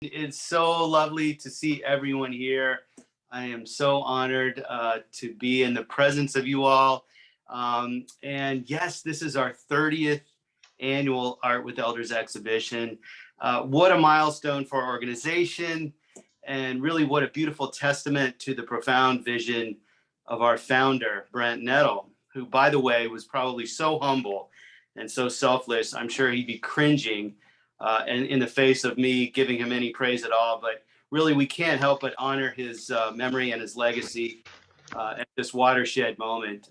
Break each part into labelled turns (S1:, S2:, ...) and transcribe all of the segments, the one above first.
S1: It's so lovely to see everyone here. I am so honored to be in the presence of you all. And yes, this is our 30th annual Art with Elders exhibition. What a milestone for our organization, and really what a beautiful testament to the profound vision of our founder, Brent Nettle, who, by the way, was probably so humble and so selfless. I'm sure he'd be cringing and in the face of me giving him any praise at all. But really, we can't help but honor his memory and his legacy at this watershed moment.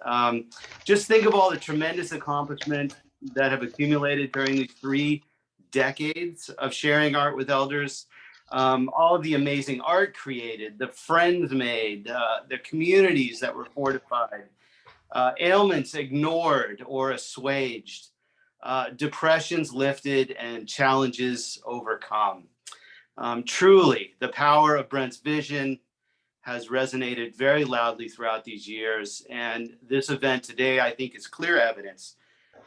S1: Just think of all the tremendous accomplishments that have accumulated during these 3 decades of sharing art with elders. All of the amazing art created, the friends made, the communities that were fortified, ailments ignored or assuaged, depressions lifted, and challenges overcome. Truly, the power of Brent's vision has resonated very loudly throughout these years. And this event today, I think, is clear evidence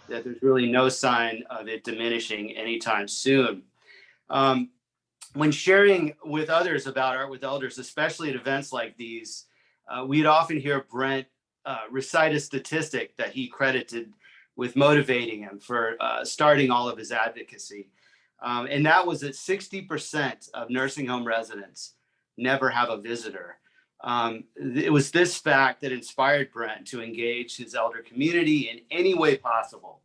S1: that there's really no sign of it diminishing anytime soon. When sharing with others about Art with Elders, especially at events like these, we'd often hear Brent recite a statistic that he credited with motivating him for starting all of his advocacy. And that was that 60% of nursing home residents never have a visitor. It was this fact that inspired Brent to engage his elder community in any way possible.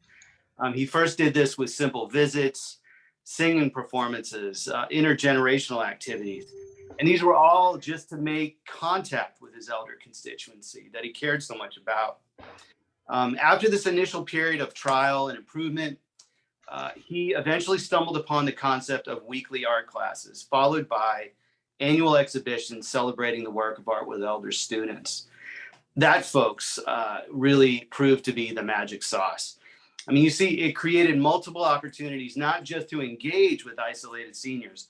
S1: He first did this with simple visits, singing performances, intergenerational activities. And these were all just to make contact with his elder constituency that he cared so much about. After this initial period of trial and improvement, he eventually stumbled upon the concept of weekly art classes, followed by annual exhibitions celebrating the work of Art with Elders students. That, folks, really proved to be the magic sauce. I mean, you see, it created multiple opportunities, not just to engage with isolated seniors,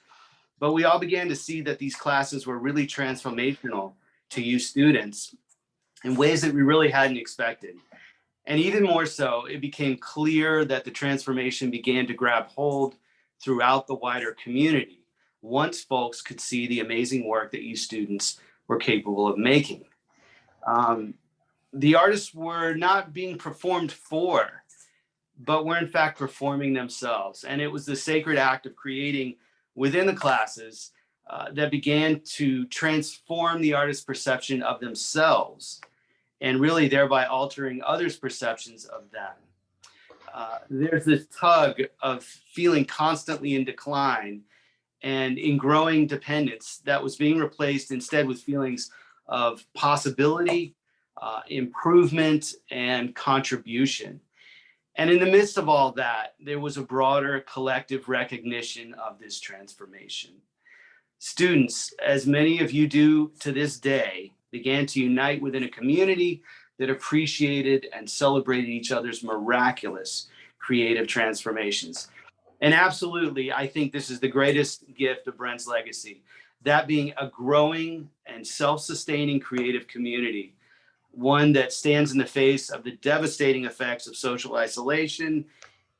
S1: but we all began to see that these classes were really transformational to youth students in ways that we really hadn't expected. And even more so, it became clear that the transformation began to grab hold throughout the wider community once folks could see the amazing work that you students were capable of making. The artists were not being performed for, but were in fact performing themselves. And it was the sacred act of creating within the classes that began to transform the artist's perception of themselves and really thereby altering others' perceptions of them. There's this tug of feeling constantly in decline and in growing dependence that was being replaced instead with feelings of possibility, improvement, and contribution. And in the midst of all that, there was a broader collective recognition of this transformation. Students, as many of you do to this day, began to unite within a community that appreciated and celebrated each other's miraculous creative transformations. And absolutely, I think this is the greatest gift of Brent's legacy, that being a growing and self-sustaining creative community, one that stands in the face of the devastating effects of social isolation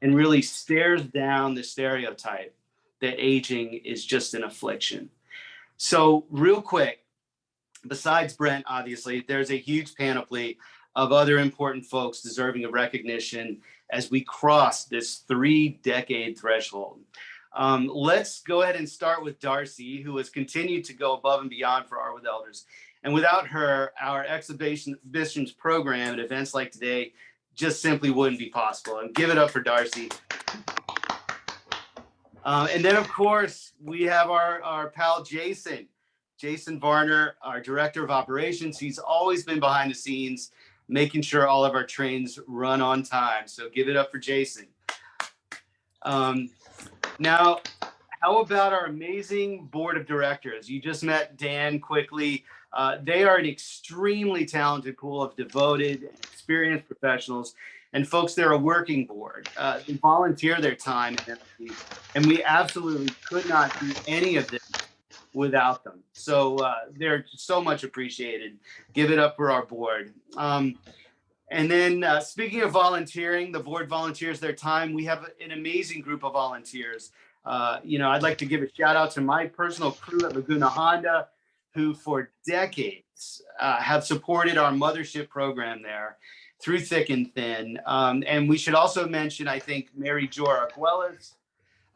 S1: and really stares down the stereotype that aging is just an affliction. So real quick, besides Brent, obviously, there's a huge panoply of other important folks deserving of recognition as we cross this 3-decade threshold. Let's go ahead and start with Darcy, who has continued to go above and beyond for Art with Elders. And without her, our exhibitions program at events like today just simply wouldn't be possible. And give it up for Darcy. And then, of course, we have our pal Jason Varner, our director of operations. He's always been behind the scenes, making sure all of our trains run on time. So give it up for Jason. Now, how about our amazing board of directors? You just met Dan quickly. They are an extremely talented pool of devoted and experienced professionals. And folks, they're a working board. They volunteer their time and energy, and we absolutely could not do any of this without them. So they're so much appreciated. Give it up for our board. And then speaking of volunteering, the board volunteers their time. We have an amazing group of volunteers. I'd like to give a shout out to my personal crew at Laguna Honda, who for decades have supported our mothership program there through thick and thin. And we should also mention, I think, Mary Jo Arguelles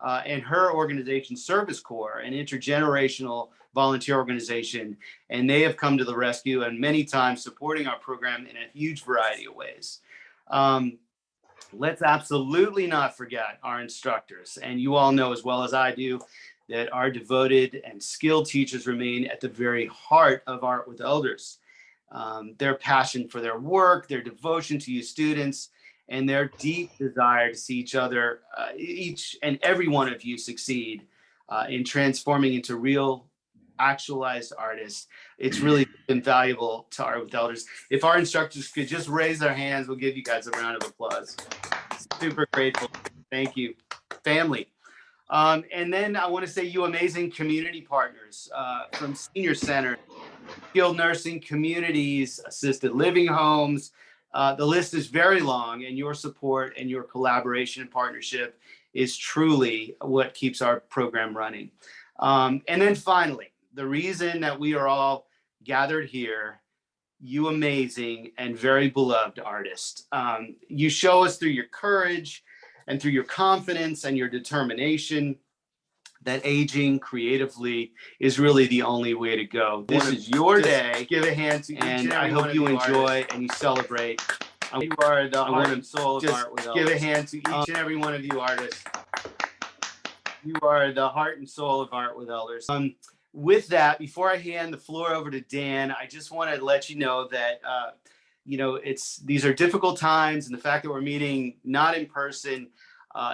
S1: and her organization, Service Corps, an intergenerational volunteer organization. And they have come to the rescue and many times supporting our program in a huge variety of ways. Let's absolutely not forget our instructors. And you all know as well as I do that our devoted and skilled teachers remain at the very heart of Art with Elders. Their passion for their work, their devotion to you students, and their deep desire to see each and every one of you succeed in transforming into real, actualized artists. It's really invaluable to Art with Elders. If our instructors could just raise their hands, we'll give you guys a round of applause. Super grateful. Thank you, family. And then I want to say you amazing community partners from senior centers, skilled nursing communities, assisted living homes. The list is very long, and your support and your collaboration and partnership is truly what keeps our program running. And then finally, the reason that we are all gathered here, you amazing and very beloved artists. You show us through your courage and through your confidence and your determination that aging creatively is really the only way to go. This is your day. Give a hand to each and I hope you enjoy and you celebrate. You are the heart and soul of Art with Elders. Give a hand to each and every one of you artists. You are the heart and soul of Art with Elders. With that, before I hand the floor over to Dan, I just want to let you know that these are difficult times, and the fact that we're meeting not in person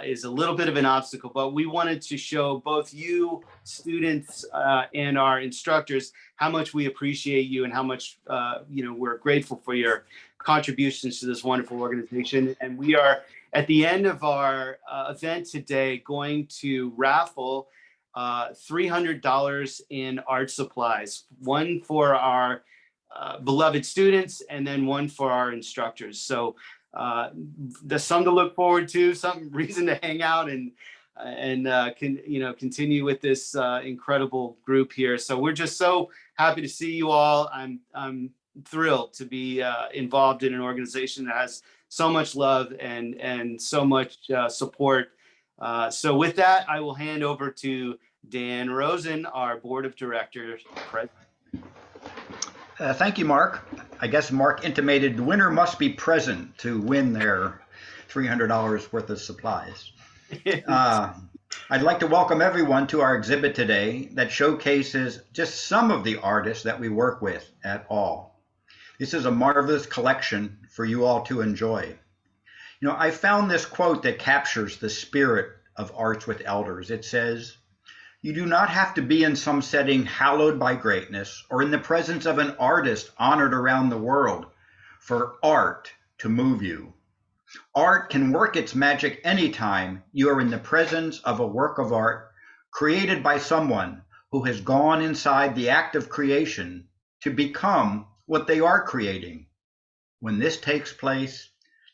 S1: is a little bit of an obstacle, but we wanted to show both you students and our instructors how much we appreciate you and how much we're grateful for your contributions to this wonderful organization. And we are at the end of our event today going to raffle $300 in art supplies, one for our beloved students and then one for our instructors. So there's some to look forward to, some reason to hang out and continue with this incredible group here. So we're just so happy to see you all. I'm thrilled to be involved in an organization that has so much love and so much support. So with that, I will hand over to Dan Rosen, our board of directors president.
S2: Thank you, Mark. I guess Mark intimated the winner must be present to win their $300 worth of supplies. I'd like to welcome everyone to our exhibit today that showcases just some of the artists that we work with at all. This is a marvelous collection for you all to enjoy. I found this quote that captures the spirit of Arts with Elders. It says, "You do not have to be in some setting hallowed by greatness or in the presence of an artist honored around the world for art to move you. Art can work its magic anytime you are in the presence of a work of art created by someone who has gone inside the act of creation to become what they are creating. When this takes place,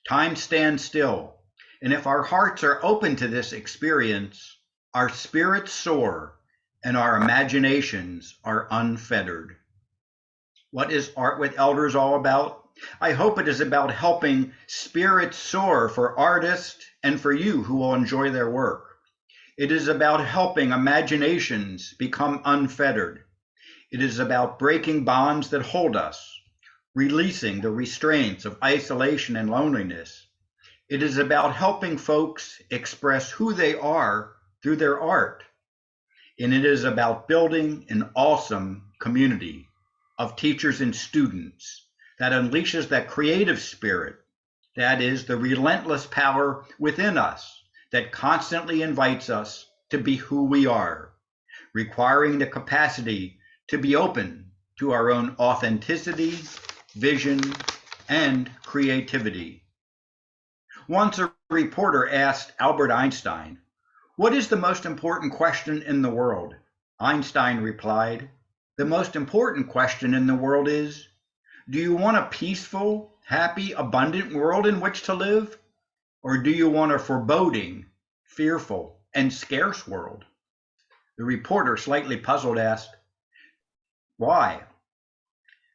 S2: time stands still, and if our hearts are open to this experience, our spirits soar and our imaginations are unfettered." What is Art with Elders all about? I hope it is about helping spirits soar for artists and for you who will enjoy their work. It is about helping imaginations become unfettered. It is about breaking bonds that hold us, releasing the restraints of isolation and loneliness. It is about helping folks express who they are through their art. And it is about building an awesome community of teachers and students that unleashes that creative spirit, that is the relentless power within us that constantly invites us to be who we are, requiring the capacity to be open to our own authenticity, vision, and creativity. Once a reporter asked Albert Einstein, "What is the most important question in the world?" Einstein replied, "The most important question in the world is, do you want a peaceful, happy, abundant world in which to live? Or do you want a foreboding, fearful, and scarce world. The reporter, slightly puzzled, asked, "Why?"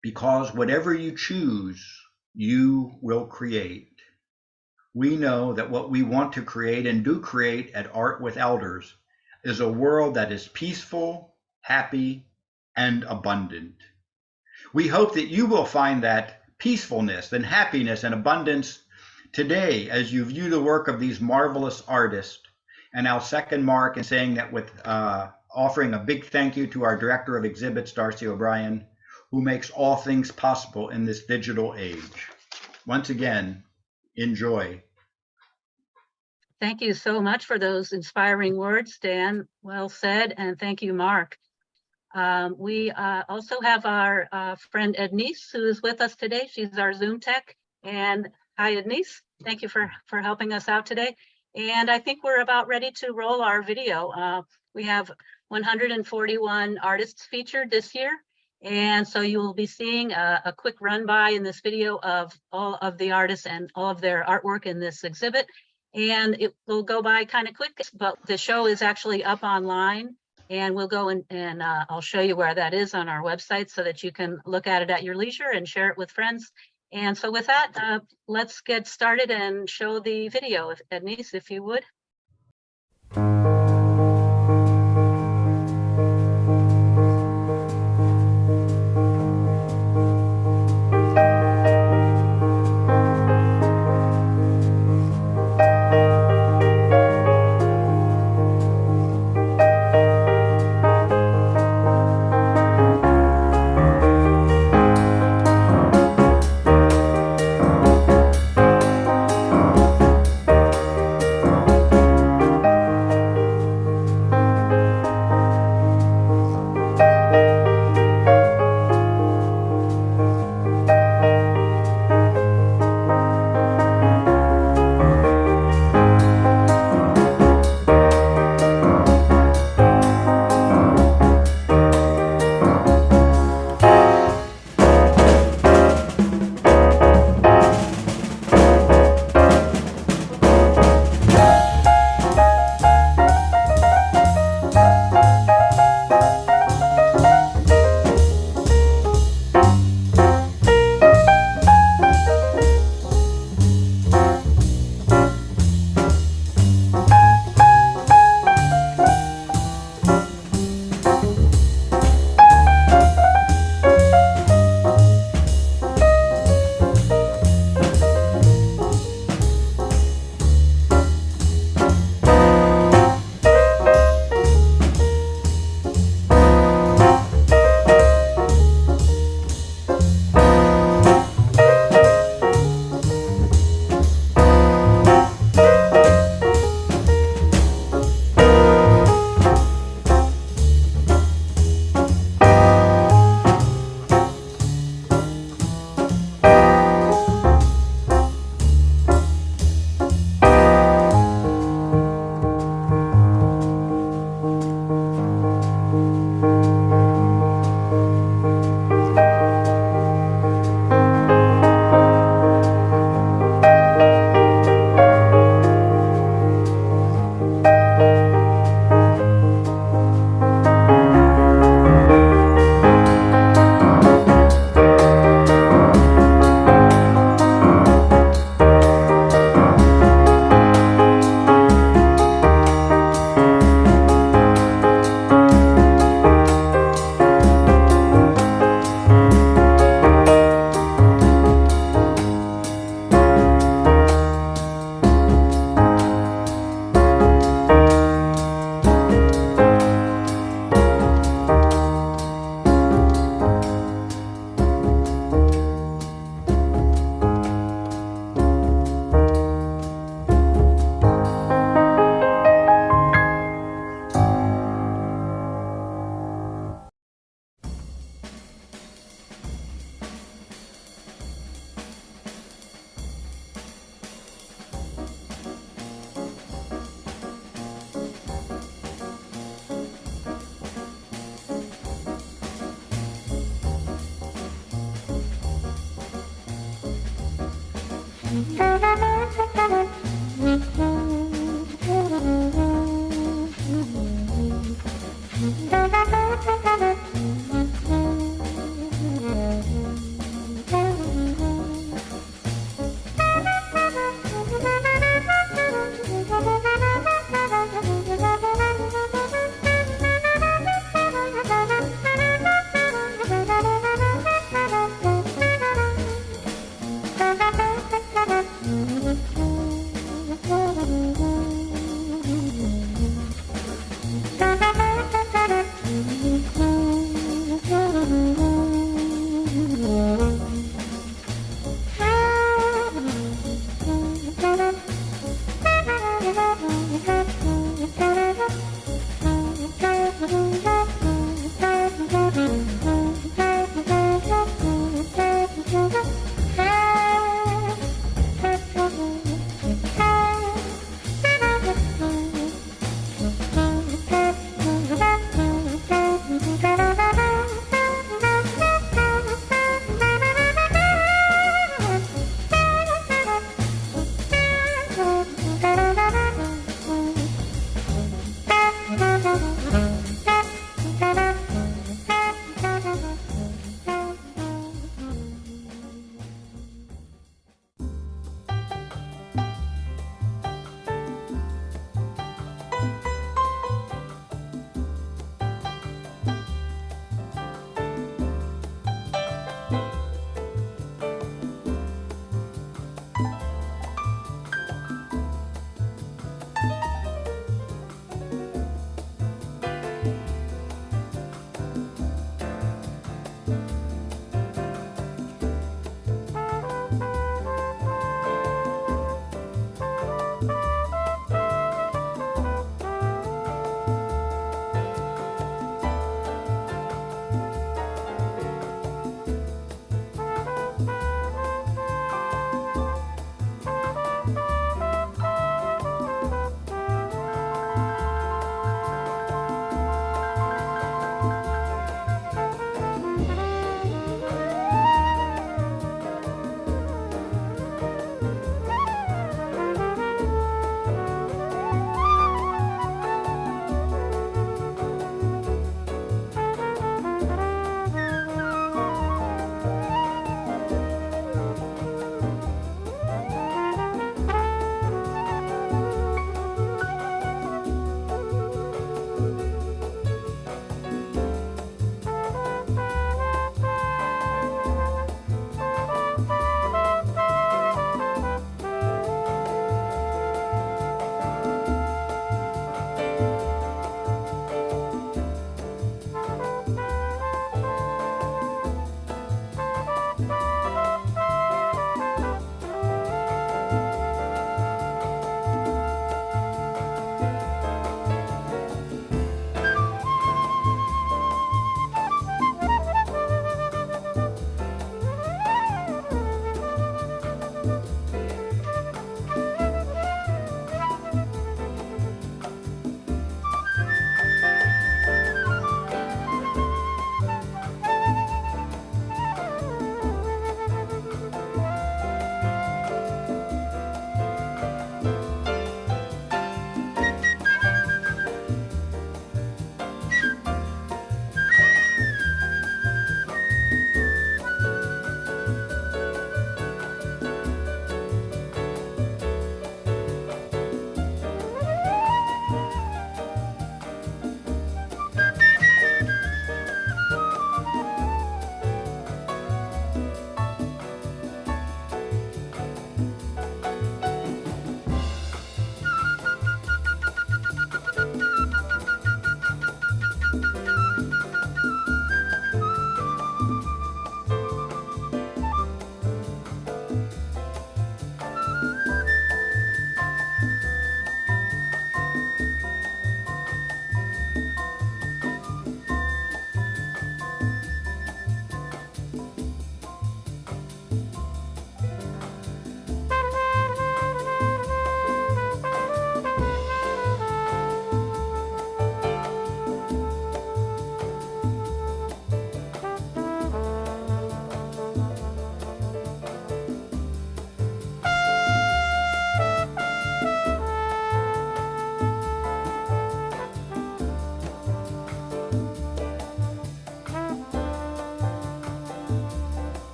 S2: "Because whatever you choose, you will create. We know that what we want to create and do create at Art with Elders is a world that is peaceful, happy, and abundant. We hope that you will find that peacefulness and happiness and abundance today as you view the work of these marvelous artists." And I'll second Mark in saying that with offering a big thank you to our Director of Exhibits, Darcy O'Brien, who makes all things possible in this digital age. Once again, enjoy.
S3: Thank you so much for those inspiring words, Dan. Well said, and thank you, Mark. We also have our friend Ednice, who is with us today. She's our Zoom tech. And hi, Ednice. Thank you for helping us out today. And I think we're about ready to roll our video. We have 141 artists featured this year. And so you will be seeing a quick run by in this video of all of the artists and all of their artwork in this exhibit. And it will go by kind of quick, but the show is actually up online, and we'll go and I'll show you where that is on our website so that you can look at it at your leisure and share it with friends. And so with that, let's get started and show the video, Ednice, if you would.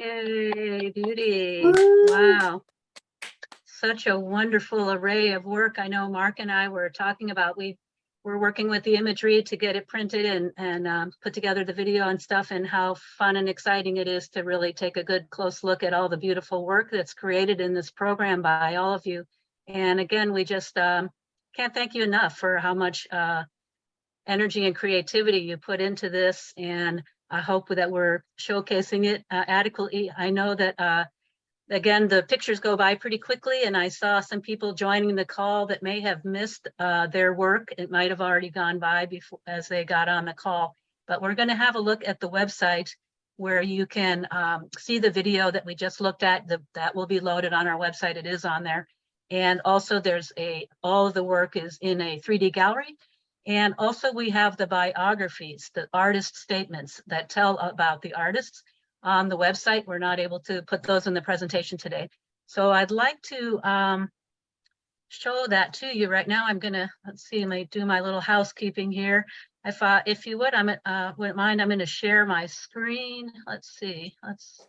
S3: Yay, Beauty. Wow. Such a wonderful array of work. I know Mark and I were talking about, we're working with the imagery to get it printed and put together the video and stuff, and how fun and exciting it is to really take a good close look at all the beautiful work that's created in this program by all of you. And again, we just can't thank you enough for how much energy and creativity you put into this. And I hope that we're showcasing it adequately. I know that again, the pictures go by pretty quickly, and I saw some people joining the call that may have missed their work. It might have already gone by before as they got on the call, but we're going to have a look at the website where you can see the video that we just looked at. That will be loaded on our website. It is on there. And also there's all of the work is in a 3D gallery. And also we have the biographies, the artist statements that tell about the artists on the website. We're not able to put those in the presentation today. So I'd like to show that to you right now. I'm gonna, let's see, I may do my little housekeeping here. If you would, wouldn't mind, I'm gonna share my screen. Let's see, let's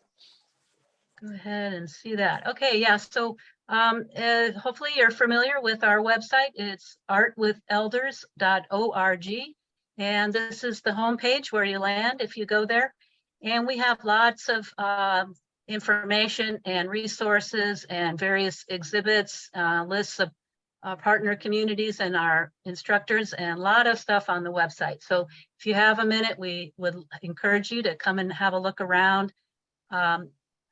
S3: go ahead and see that. Okay, yeah, so hopefully you're familiar with our website. It's artwithelders.org. And this is the homepage where you land if you go there. And we have lots of information and resources and various exhibits, lists of partner communities and our instructors, and a lot of stuff on the website. So if you have a minute, we would encourage you to come and have a look around.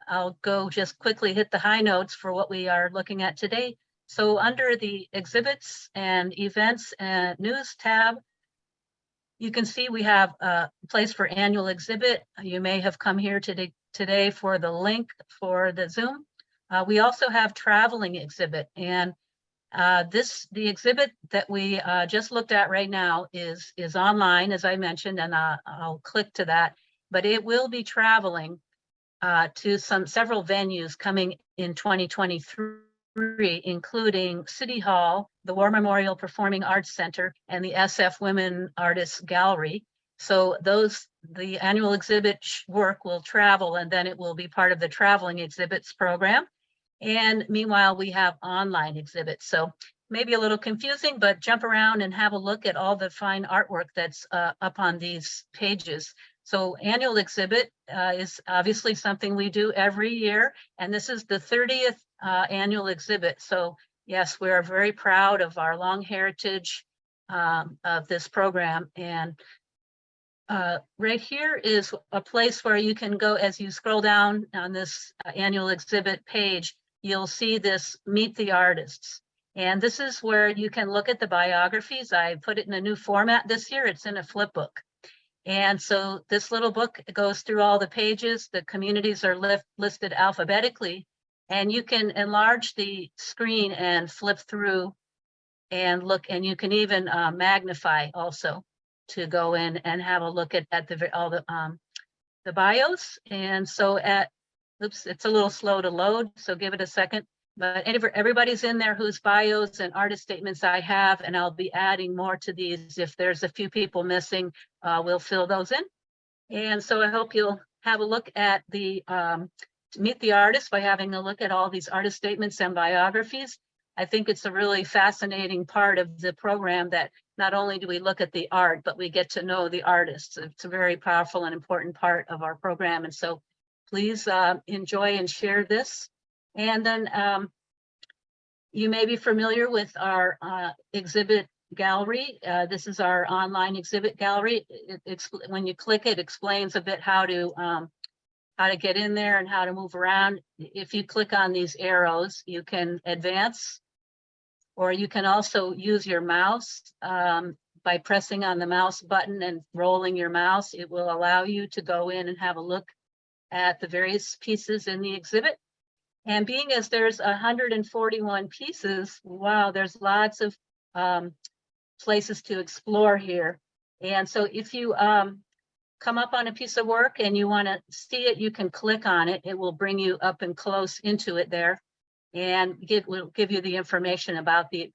S3: I'll go just quickly hit the high notes for what we are looking at today. So under the exhibits and events and news tab, you can see we have a place for annual exhibit. You may have come here today for the link for the Zoom. We also have traveling exhibit, and the exhibit that we just looked at right now is online, as I mentioned, and I'll click to that, but it will be traveling to several venues coming in 2023, including City Hall, the War Memorial Performing Arts Center, and the SF Women Artists Gallery. So the annual exhibit work will travel, and then it will be part of the traveling exhibits program. And meanwhile, we have online exhibits. So maybe a little confusing, but jump around and have a look at all the fine artwork that's up on these pages. So annual exhibit is obviously something we do every year, and this is the 30th annual exhibit. So yes, we are very proud of our long heritage of this program. And right here is a place where you can go. As you scroll down on this annual exhibit page, you'll see this Meet the Artists. And this is where you can look at the biographies. I put it in a new format this year. It's in a flip book. And so this little book goes through all the pages. The communities are listed alphabetically, and you can enlarge the screen and flip through and look, and you can even magnify also to go in and have a look at all the bios. And so oops, it's a little slow to load, so give it a second. But everybody's in there whose bios and artist statements I have, and I'll be adding more to these. If there's a few people missing, we'll fill those in. And so I hope you'll have a look at the Meet the Artist by having a look at all these artist statements and biographies. I think it's a really fascinating part of the program that not only do we look at the art, but we get to know the artists. It's a very powerful and important part of our program. And so please enjoy and share this. And then you may be familiar with our exhibit gallery. This is our online exhibit gallery. When you click it, explains a bit how to get in there and how to move around. If you click on these arrows, you can advance, or you can also use your mouse by pressing on the mouse button and rolling your mouse. It will allow you to go in and have a look at the various pieces in the exhibit. And being as there's 141 pieces, wow, there's lots of places to explore here. And so if you come up on a piece of work and you want to see it, you can click on it. It will bring you up and close into it there, and will give you the information about the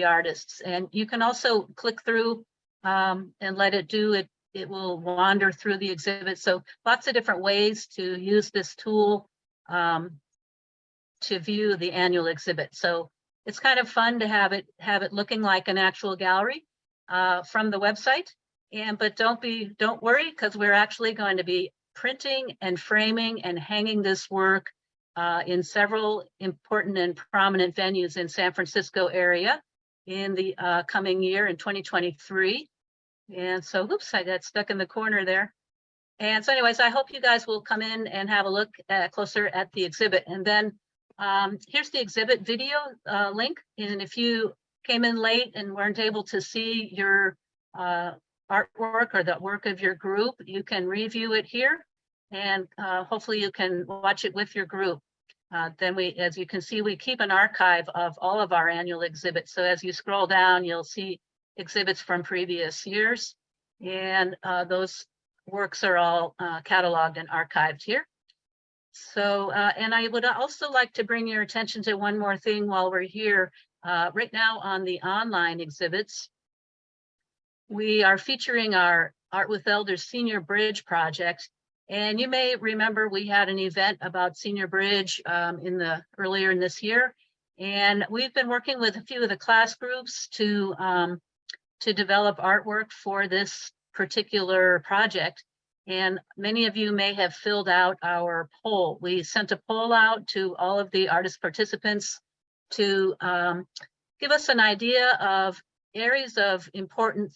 S3: artists. And you can also click through and let it do it will wander through the exhibit. So lots of different ways to use this tool to view the annual exhibit. So it's kind of fun to have it looking like an actual gallery from the website. But don't worry, because we're actually going to be printing and framing and hanging this work in several important and prominent venues in San Francisco area in the coming year in 2023. And so, oops, I got stuck in the corner there. And so anyways, I hope you guys will come in and have a look closer at the exhibit. And then here's the exhibit video link. And if you came in late and weren't able to see your artwork or the work of your group, you can review it here. And hopefully you can watch it with your group. Then as you can see, we keep an archive of all of our annual exhibits. So as you scroll down, you'll see exhibits from previous years. And those works are all cataloged and archived here. So, and I would also like to bring your attention to one more thing while we're here. Right now on the online exhibits, we are featuring our Art with Elders Senior Bridge project. And you may remember we had an event about Senior Bridge earlier in this year. And we've been working with a few of the class groups to develop artwork for this particular project. And many of you may have filled out our poll. We sent a poll out to all of the artist participants to give us an idea of areas of important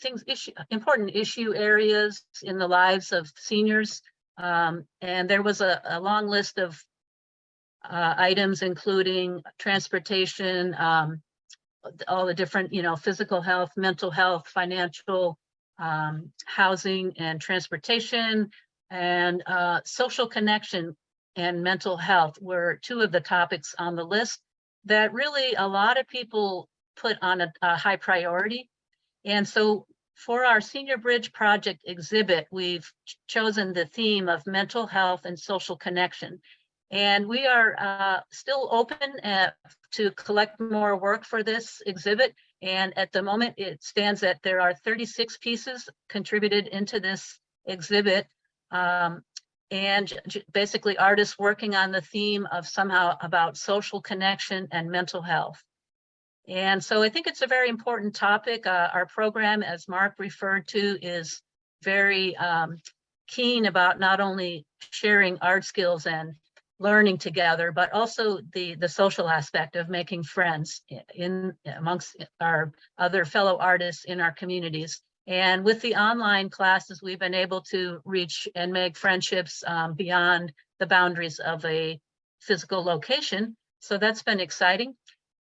S3: issue areas in the lives of seniors. And there was a long list of items, including transportation, all the different, physical health, mental health, financial, housing and transportation, and social connection and mental health were two of the topics on the list that really a lot of people put on a high priority. And so for our Senior Bridge project exhibit, we've chosen the theme of mental health and social connection. And we are still open to collect more work for this exhibit. And at the moment, it stands that there are 36 pieces contributed into this exhibit. And basically artists working on the theme of somehow about social connection and mental health. And so I think it's a very important topic. Our program, as Mark referred to, is very keen about not only sharing art skills and learning together, but also the social aspect of making friends amongst our other fellow artists in our communities. And with the online classes, we've been able to reach and make friendships beyond the boundaries of a physical location. So that's been exciting.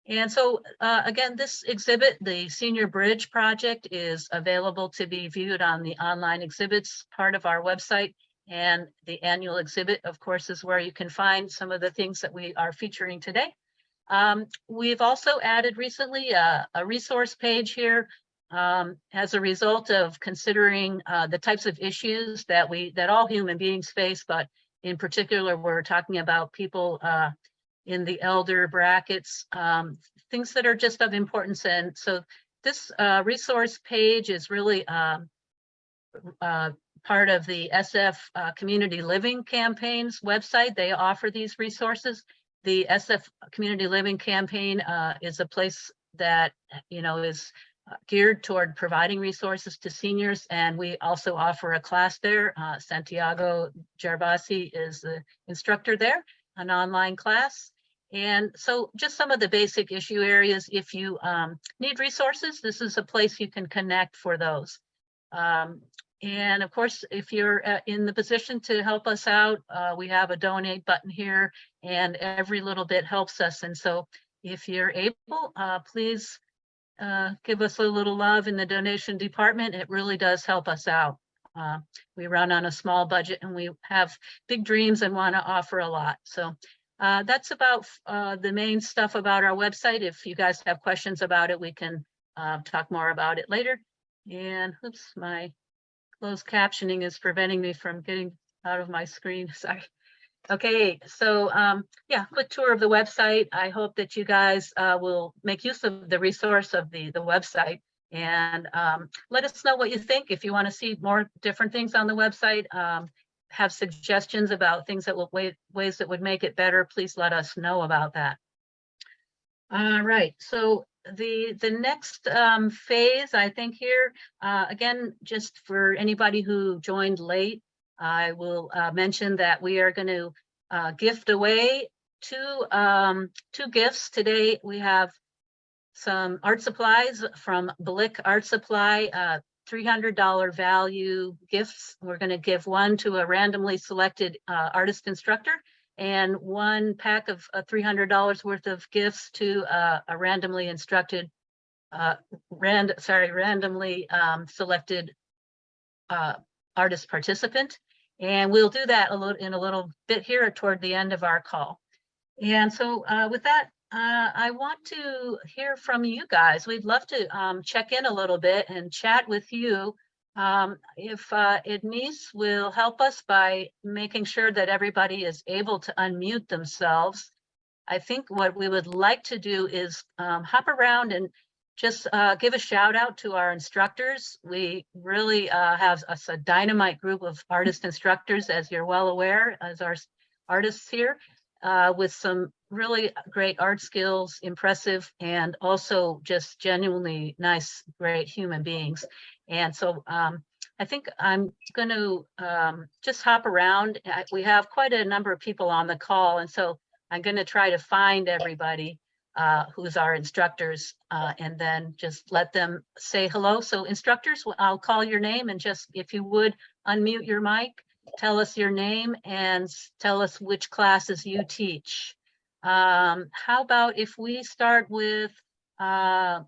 S3: And so again, this exhibit, the Senior Bridge project, is available to be viewed on the online exhibits part of our website. And the annual exhibit, of course, is where you can find some of the things that we are featuring today. We've also added recently a resource page here as a result of considering the types of issues that all human beings face, but in particular, we're talking about people in the elder brackets, things that are just of importance. And so this resource page is really part of the SF Community Living Campaign's website. They offer these resources. The SF Community Living Campaign is a place that is geared toward providing resources to seniors, and we also offer a class there. Santiago Gervasi is the instructor there, an online class. And so just some of the basic issue areas, if you need resources, this is a place you can connect for those. And of course, if you're in the position to help us out, we have a donate button here, and every little bit helps us. And so if you're able, please give us a little love in the donation department. It really does help us out. We run on a small budget and we have big dreams and want to offer a lot. So that's about the main stuff about our website. If you guys have questions about it, we can talk more about it later. And oops, my closed captioning is preventing me from getting out of my screen. Sorry. Okay, so yeah, quick tour of the website. I hope that you guys will make use of the resource of the website And let us know what you think. If you want to see more different things on the website, have suggestions about things that will ways that would make it better, please let us know about that. All right, so the next phase, I think here, again, just for anybody who joined late, I will mention that we are going to gift away two gifts. Today we have some art supplies from Blick Art Supply, $300 value gifts. We're going to give one to a randomly selected artist instructor, and one pack of $300 worth of gifts to a randomly instructed, randomly selected artist participant. And we'll do that in a little bit here toward the end of our call. And so with that, I want to hear from you guys. We'd love to check in a little bit and chat with you. If Ednice will help us by making sure that everybody is able to unmute themselves. I think what we would like to do is hop around and just give a shout out to our instructors. We really have a dynamite group of artist instructors, as you're well aware, as our artists here, with some really great art skills, impressive, and also just genuinely nice, great human beings. And so I think I'm going to just hop around. We have quite a number of people on the call, and so I'm going to try to find everybody who's our instructors, and then just let them say hello. So instructors, I'll call your name, and just if you would unmute your mic, tell us your name and tell us which classes you teach. How about if we start with Mei?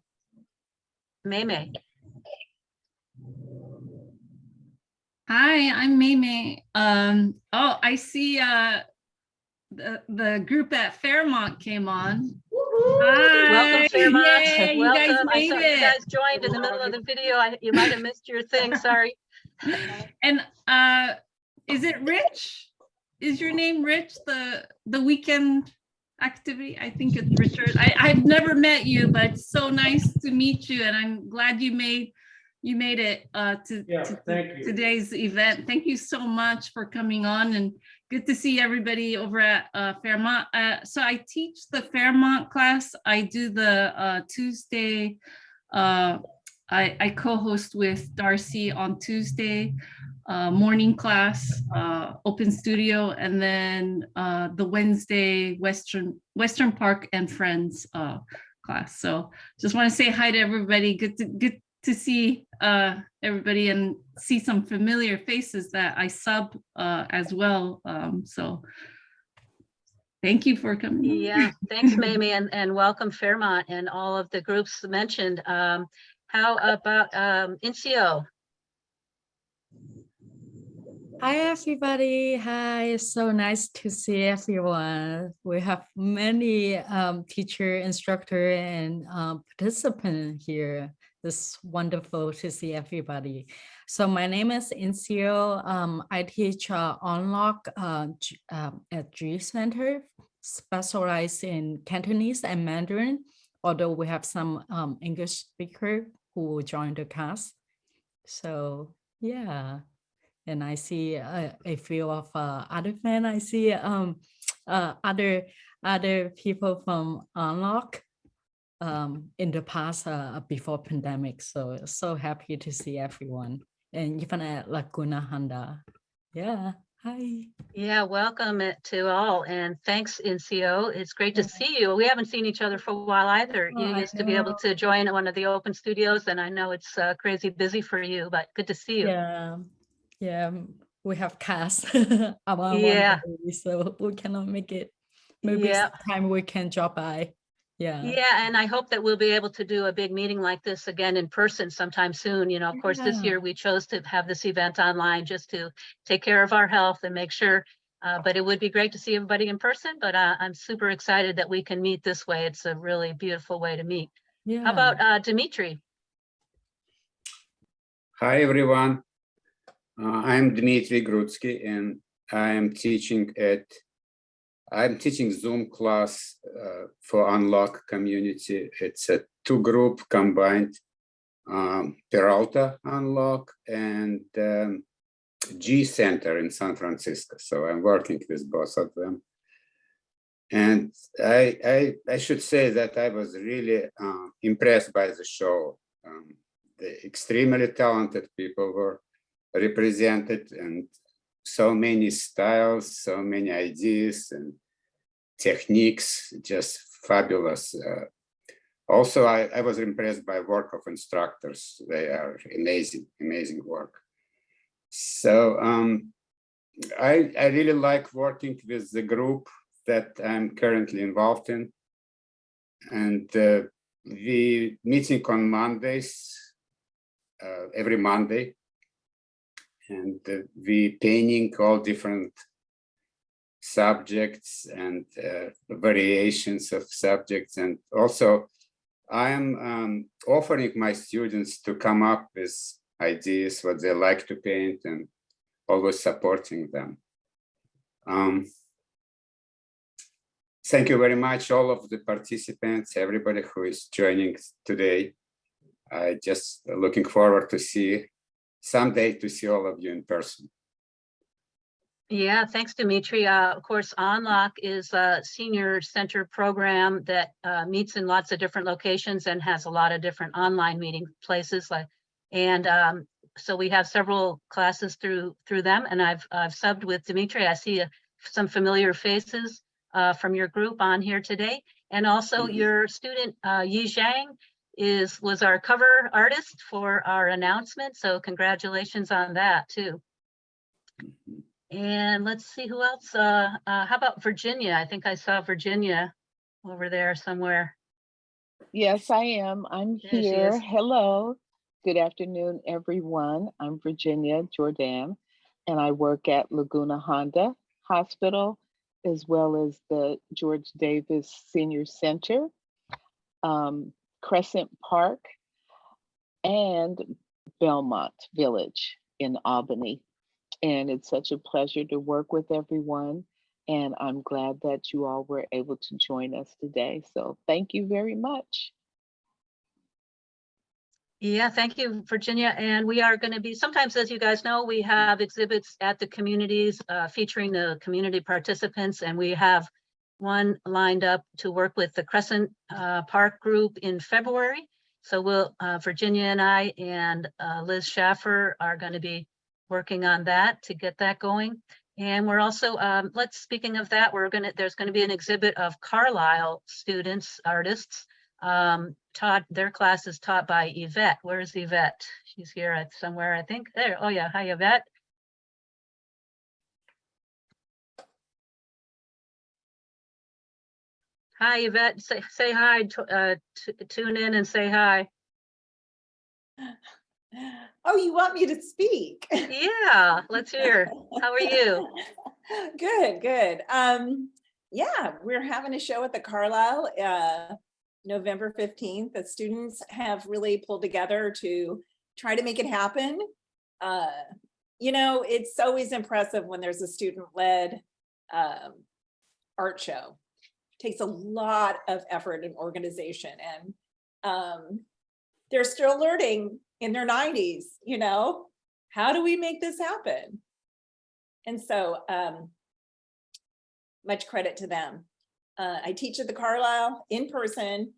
S4: Hi, I'm Mei. Oh, I see the group at Fairmont came on. Hi.
S3: Welcome, Fairmont.
S4: Yay, you
S3: Welcome.
S4: guys
S3: I
S4: made
S3: saw
S4: it.
S3: you guys joined in the middle of the video. You might have missed your thing. Sorry.
S4: And is it Rich? Is your name Rich? The weekend activity? I think it's Richard. I've never met you, but it's so nice to meet you, and I'm glad you made it to today's event. Thank you so much for coming on, and good to see everybody over at Fairmont. So I teach the Fairmont class. I do the Tuesday. I co-host with Darcy on Tuesday morning class, open studio, and then the Wednesday Western Park and Friends class. So just want to say hi to everybody. Good to see everybody and see some familiar faces that I sub as well. So thank you for coming.
S3: Yeah, thanks, Mei, and welcome Fairmont and all of the groups mentioned. How about Incio?
S5: Hi, everybody. Hi, it's so nice to see everyone. We have many teacher, instructor, and participant here. It's wonderful to see everybody. So my name is Incio. I teach Unlock at G Center, specialized in Cantonese and Mandarin, although we have some English speaker who joined the class. So yeah. And I see a few of other fans. I see other people from Unlock in the past before pandemic. So happy to see everyone, and even at Laguna Honda. Yeah, hi.
S3: Yeah, welcome to all, and thanks, Incio. It's great to see you. We haven't seen each other for a while either. You used to be able to join one of the open studios, and I know it's crazy busy for you, but good to see you.
S5: Yeah, we have cast about
S3: Yeah.
S5: one day, so we cannot make it. Maybe sometime we can drop by. Yeah,
S3: and I hope that we'll be able to do a big meeting like this again in person sometime soon. You know, of course, this year we chose to have this event online just to take care of our health and make sure, but it would be great to see everybody in person. But I'm super excited that we can meet this way. It's a really beautiful way to meet. How about Dimitri?
S6: Hi, everyone. I'm Dmitry Grutsky, and I'm teaching Zoom class for Unlock community. It's a 2-group combined Peralta Unlock, and G Center in San Francisco. So I'm working with both of them. And I should say that I was really impressed by the show. The extremely talented people were represented, and so many styles, so many ideas and techniques, just fabulous. Also, I was impressed by work of instructors. They are amazing work. So I really like working with the group that I'm currently involved in. And we meeting on Mondays, every Monday. And we painting all different subjects and variations of subjects. And also I'm offering my students to come up with ideas, what they like to paint, and always supporting them. Thank you very much, all of the participants, everybody who is joining today. I just looking forward to someday to see all of you in person.
S3: Yeah, thanks, Dimitri. Of course, Unlock is a senior center program that meets in lots of different locations and has a lot of different online meeting places. So we have several classes through them, and I've subbed with Dimitri. I see some familiar faces from your group on here today, and also your student Yi Zhang was our cover artist for our announcement. So congratulations on that too. And let's see who else. How about Virginia? I think I saw Virginia over there somewhere.
S7: Yes, I am. I'm
S3: There she
S7: here.
S3: is.
S7: Hello. Good afternoon, everyone. I'm Virginia Jordan, and I work at Laguna Honda Hospital, as well as the George Davis Senior Center, Crescent Park, and Belmont Village in Albany. And it's such a pleasure to work with everyone. And I'm glad that you all were able to join us today. So thank you very much.
S3: Yeah, thank you, Virginia. And we are going to be, sometimes, as you guys know, we have exhibits at the communities featuring the community participants. And we have one lined up to work with the Crescent Park group in February. So Virginia and I and Liz Schaffer are going to be working on that to get that going. And we're also, speaking of that, there's going to be an exhibit of Carlisle students, artists. Their class is taught by Yvette. Where's Yvette? She's here somewhere, I think. There. Oh yeah, hi Yvette. Hi Yvette. Say hi. Tune in and say hi.
S8: Oh, you want me to speak?
S3: Yeah, let's hear. How are you?
S8: Good. Yeah, we're having a show at the Carlisle November 15th. The students have really pulled together to try to make it happen. It's always impressive when there's a student-led art show. It takes a lot of effort and organization, and they're still learning in their 90s, how do we make this happen? And so much credit to them. I teach at the Carlisle in person,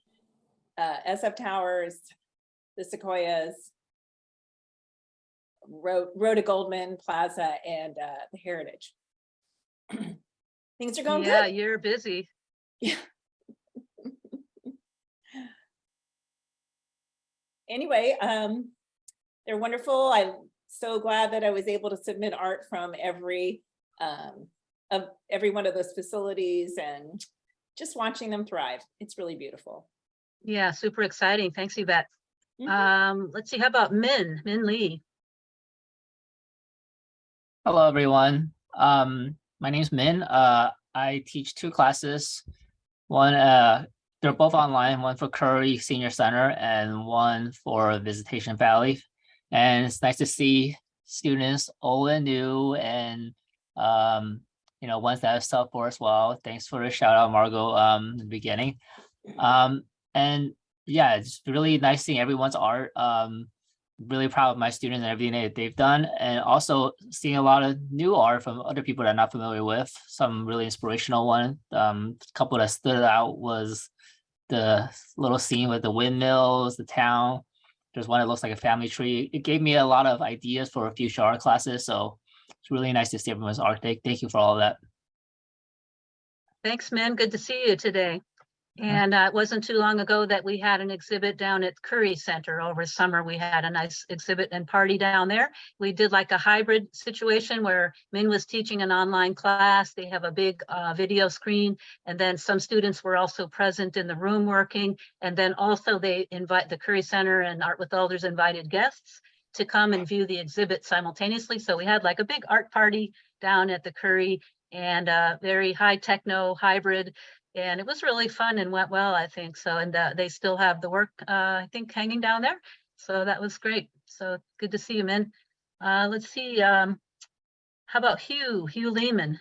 S8: SF Towers, the Sequoias, Rhoda Goldman Plaza, and the Heritage. Things are going good.
S3: Yeah, you're busy.
S8: Yeah. Anyway, they're wonderful. I'm so glad that I was able to submit art from every one of those facilities, and just watching them thrive. It's really beautiful.
S3: Yeah, super exciting. Thanks, Yvette. Let's see, how about Min Lee?
S9: Hello, everyone. My name's Min. I teach two classes. One, they're both online, one for Curry Senior Center and one for Visitation Valley. And it's nice to see students old and new, and ones that have stuff for as well. Thanks for the shout out, Margot, in the beginning. And yeah, it's really nice seeing everyone's art. Really proud of my students and everything that they've done, and also seeing a lot of new art from other people that I'm not familiar with. Some really inspirational one. A couple that stood out was the little scene with the windmills, the town. There's one that looks like a family tree. It gave me a lot of ideas for future art classes. So it's really nice to see everyone's art. Thank you for all of that.
S3: Thanks, Min. Good to see you today. And it wasn't too long ago that we had an exhibit down at Curry Center over summer. We had a nice exhibit and party down there. We did like a hybrid situation where Min was teaching an online class. They have a big video screen, and then some students were also present in the room working. And then also they invite the Curry Center and Art with Elders invited guests to come and view the exhibit simultaneously. So we had like a big art party down at the Curry, and very high techno hybrid. And it was really fun and went well, I think. So, and they still have the work, I think, hanging down there. So that was great. So good to see you, Min. Let's see. How about Hugh Lehman?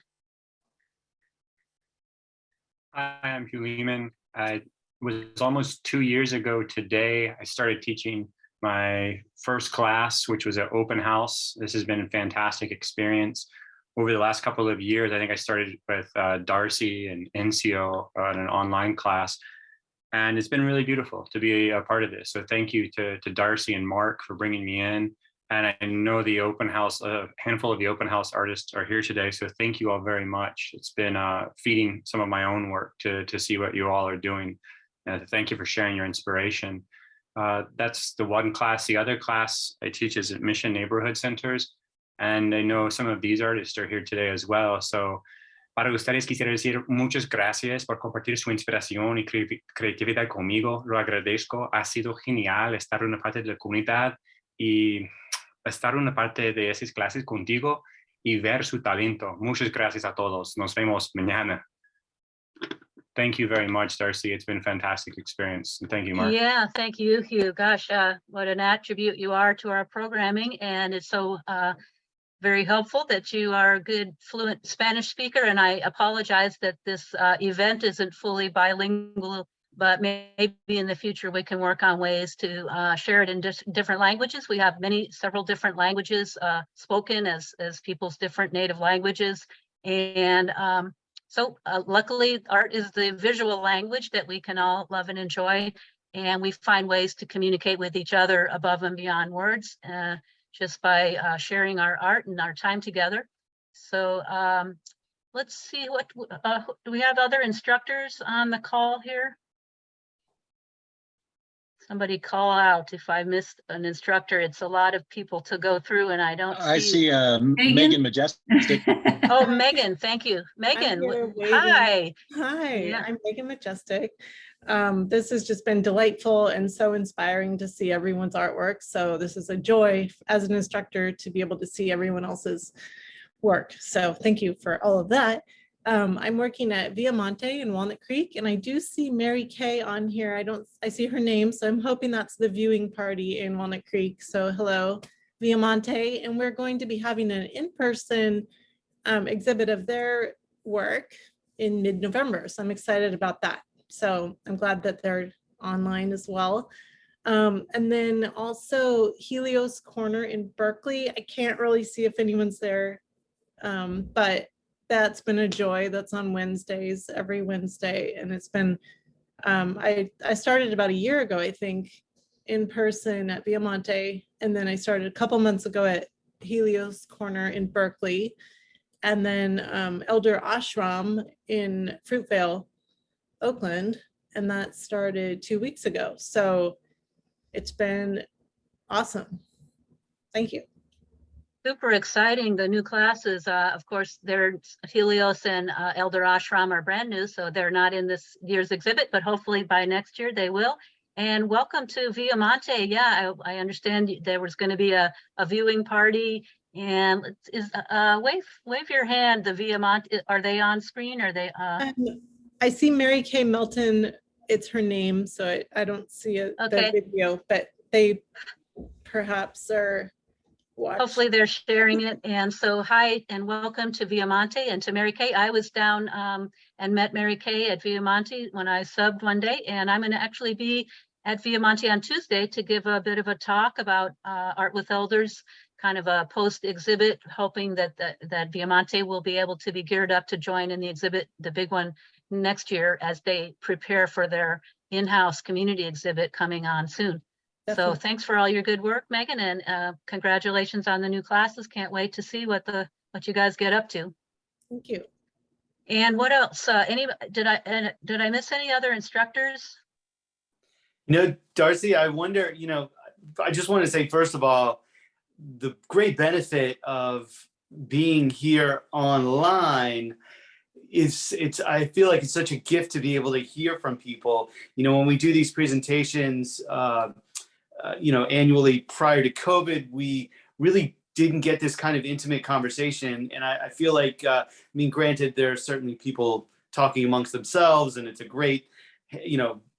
S10: Hi, I'm Hugh Lehman. It was almost 2 years ago today. I started teaching my first class, which was an open house. This has been a fantastic experience. Over the last couple of years, I think I started with Darcy and NCO on an online class, and it's been really beautiful to be a part of this. So thank you to Darcy and Mark for bringing me in. And I know the open house, a handful of the open house artists are here today. So thank you all very much. It's been feeding some of my own work to see what you all are doing. Thank you for sharing your inspiration. That's the one class. The other class I teach is at Mission Neighborhood Centers. And I know some of these artists are here today as well. So para ustedes quisiera decir muchas gracias por compartir su inspiración y creatividad conmigo. Lo agradezco. Ha sido genial estar una parte de la comunidad y estar una parte de esas clases contigo y ver su talento. Muchas gracias a todos. Nos vemos mañana. Thank you very much, Darcy. It's been a fantastic experience. And thank you, Mark.
S3: Yeah, thank you, Hugh. Gosh, what an attribute you are to our programming. And it's so very helpful that you are a good fluent Spanish speaker. And I apologize that this event isn't fully bilingual, but maybe in the future we can work on ways to share it in different languages. We have several different languages spoken as people's different native languages. And so luckily art is the visual language that we can all love and enjoy. And we find ways to communicate with each other above and beyond words. Just by sharing our art and our time together. So let's see, what do we have other instructors on the call here? Somebody call out if I missed an instructor. It's a lot of people to go through and I don't
S11: I see Megan Majestic.
S3: Oh, Megan, thank you. Megan,
S12: here waving.
S3: hi.
S12: Hi,
S3: Yeah.
S12: I'm Megan Majestic. This has just been delightful and so inspiring to see everyone's artwork. So this is a joy as an instructor to be able to see everyone else's work. So thank you for all of that. I'm working at Viamonte in Walnut Creek, and I do see Mary Kay on here. I see her name, so I'm hoping that's the viewing party in Walnut Creek. So hello, Viamonte, and we're going to be having an in-person exhibit of their work in mid-November. So I'm excited about that. So I'm glad that they're online as well. And then also Helios Corner in Berkeley. I can't really see if anyone's there, but that's been a joy. That's on Wednesdays, every Wednesday. And it's been, I started about a year ago, I think, in person at Viamonte. And then I started a couple months ago at Helios Corner in Berkeley. And then Elder Ashram in Fruitvale, Oakland. And that started 2 weeks ago. So it's been awesome. Thank you.
S3: Super exciting. The new classes, of course, Helios and Elder Ashram are brand new, so they're not in this year's exhibit, but hopefully by next year they will. And welcome to Viamonte. Yeah, I understand there was going to be a viewing party. And wave your hand. The Viamonte, are they on screen? Are they?
S12: I see Mary Kay Melton. It's her name, so I don't see the video, but they perhaps are.
S3: Hopefully they're sharing it. And so hi and welcome to Viamonte and to Mary Kay. I was down and met Mary Kay at Viamonte when I subbed one day, and I'm going to actually be at Viamonte on Tuesday to give a bit of a talk about Art with Elders, kind of a post-exhibit, hoping that Viamonte will be able to be geared up to join in the exhibit, the big one next year, as they prepare for their in-house community exhibit coming on soon. So
S12: Definitely.
S3: thanks for all your good work, Megan, and congratulations on the new classes. Can't wait to see what you guys get up to.
S12: Thank you.
S3: And what else? Did I miss any other instructors?
S1: Darcy, I wonder, I just want to say, first of all, the great benefit of being here online I feel like it's such a gift to be able to hear from people. When we do these presentations, annually prior to COVID, we really didn't get this kind of intimate conversation. And I feel like, granted, there are certainly people talking amongst themselves, and it's a great,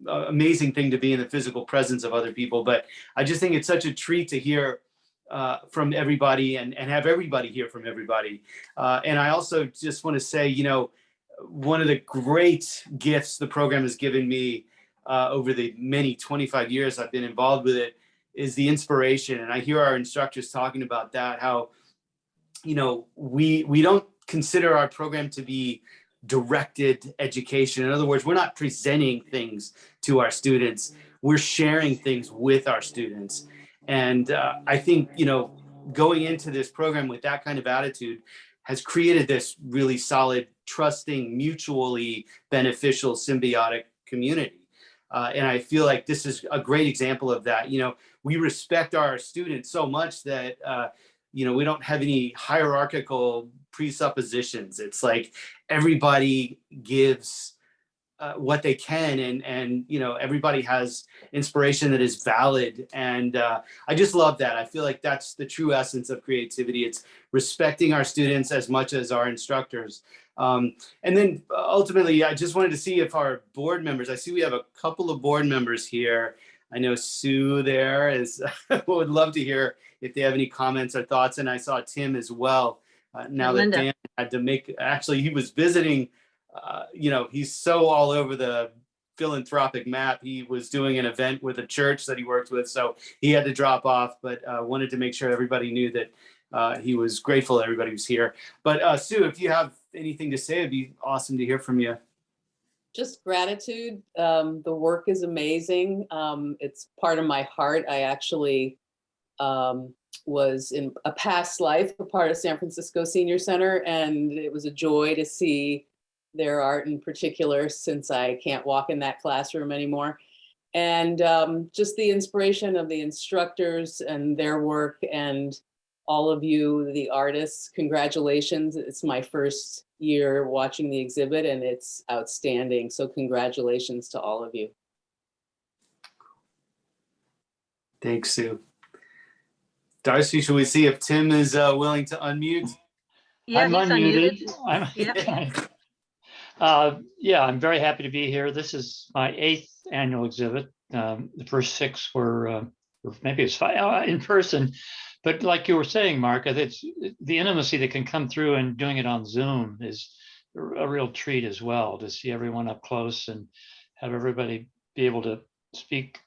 S1: amazing thing to be in the physical presence of other people. But I just think it's such a treat to hear from everybody and have everybody hear from everybody. And I also just want to say, one of the great gifts the program has given me over the many 25 years I've been involved with it is the inspiration. And I hear our instructors talking about that, how, we don't consider our program to be directed education. In other words, we're not presenting things to our students. We're sharing things with our students. And I think, going into this program with that kind of attitude has created this really solid, trusting, mutually beneficial, symbiotic community. And I feel like this is a great example of that. We respect our students so much that, we don't have any hierarchical presuppositions. It's like everybody gives what they can, and everybody has inspiration that is valid. And I just love that. I feel like that's the true essence of creativity. It's respecting our students as much as our instructors. And then ultimately, I just wanted to see if our board members, I see we have a couple of board members here. I know Sue there is, would love to hear if they have any comments or thoughts. And I saw Tim as well. Now that Dan had to actually he was visiting, he's so all over the philanthropic map. He was doing an event with a church that he worked with, so he had to drop off, but wanted to make sure everybody knew that he was grateful everybody was here. But Sue, if you have anything to say, it'd be awesome to hear from you.
S13: Just gratitude. The work is amazing. It's part of my heart. I actually was in a past life a part of San Francisco Senior Center, and it was a joy to see their art in particular, since I can't walk in that classroom anymore. And just the inspiration of the instructors and their work, and all of you, the artists, congratulations. It's my first year watching the exhibit, and it's outstanding. So congratulations to all of you.
S1: Thanks, Sue. Darcy, should we see if Tim is willing to unmute?
S3: Yeah,
S14: I'm
S3: he's
S14: unmuted. I'm very happy to be here. This is my 8th annual exhibit. The first 6 were, or maybe it's 5 in person. But like you were saying, Mark, it's the intimacy that can come through, and doing it on Zoom is a real treat as well, to see everyone up close and have everybody be able to speak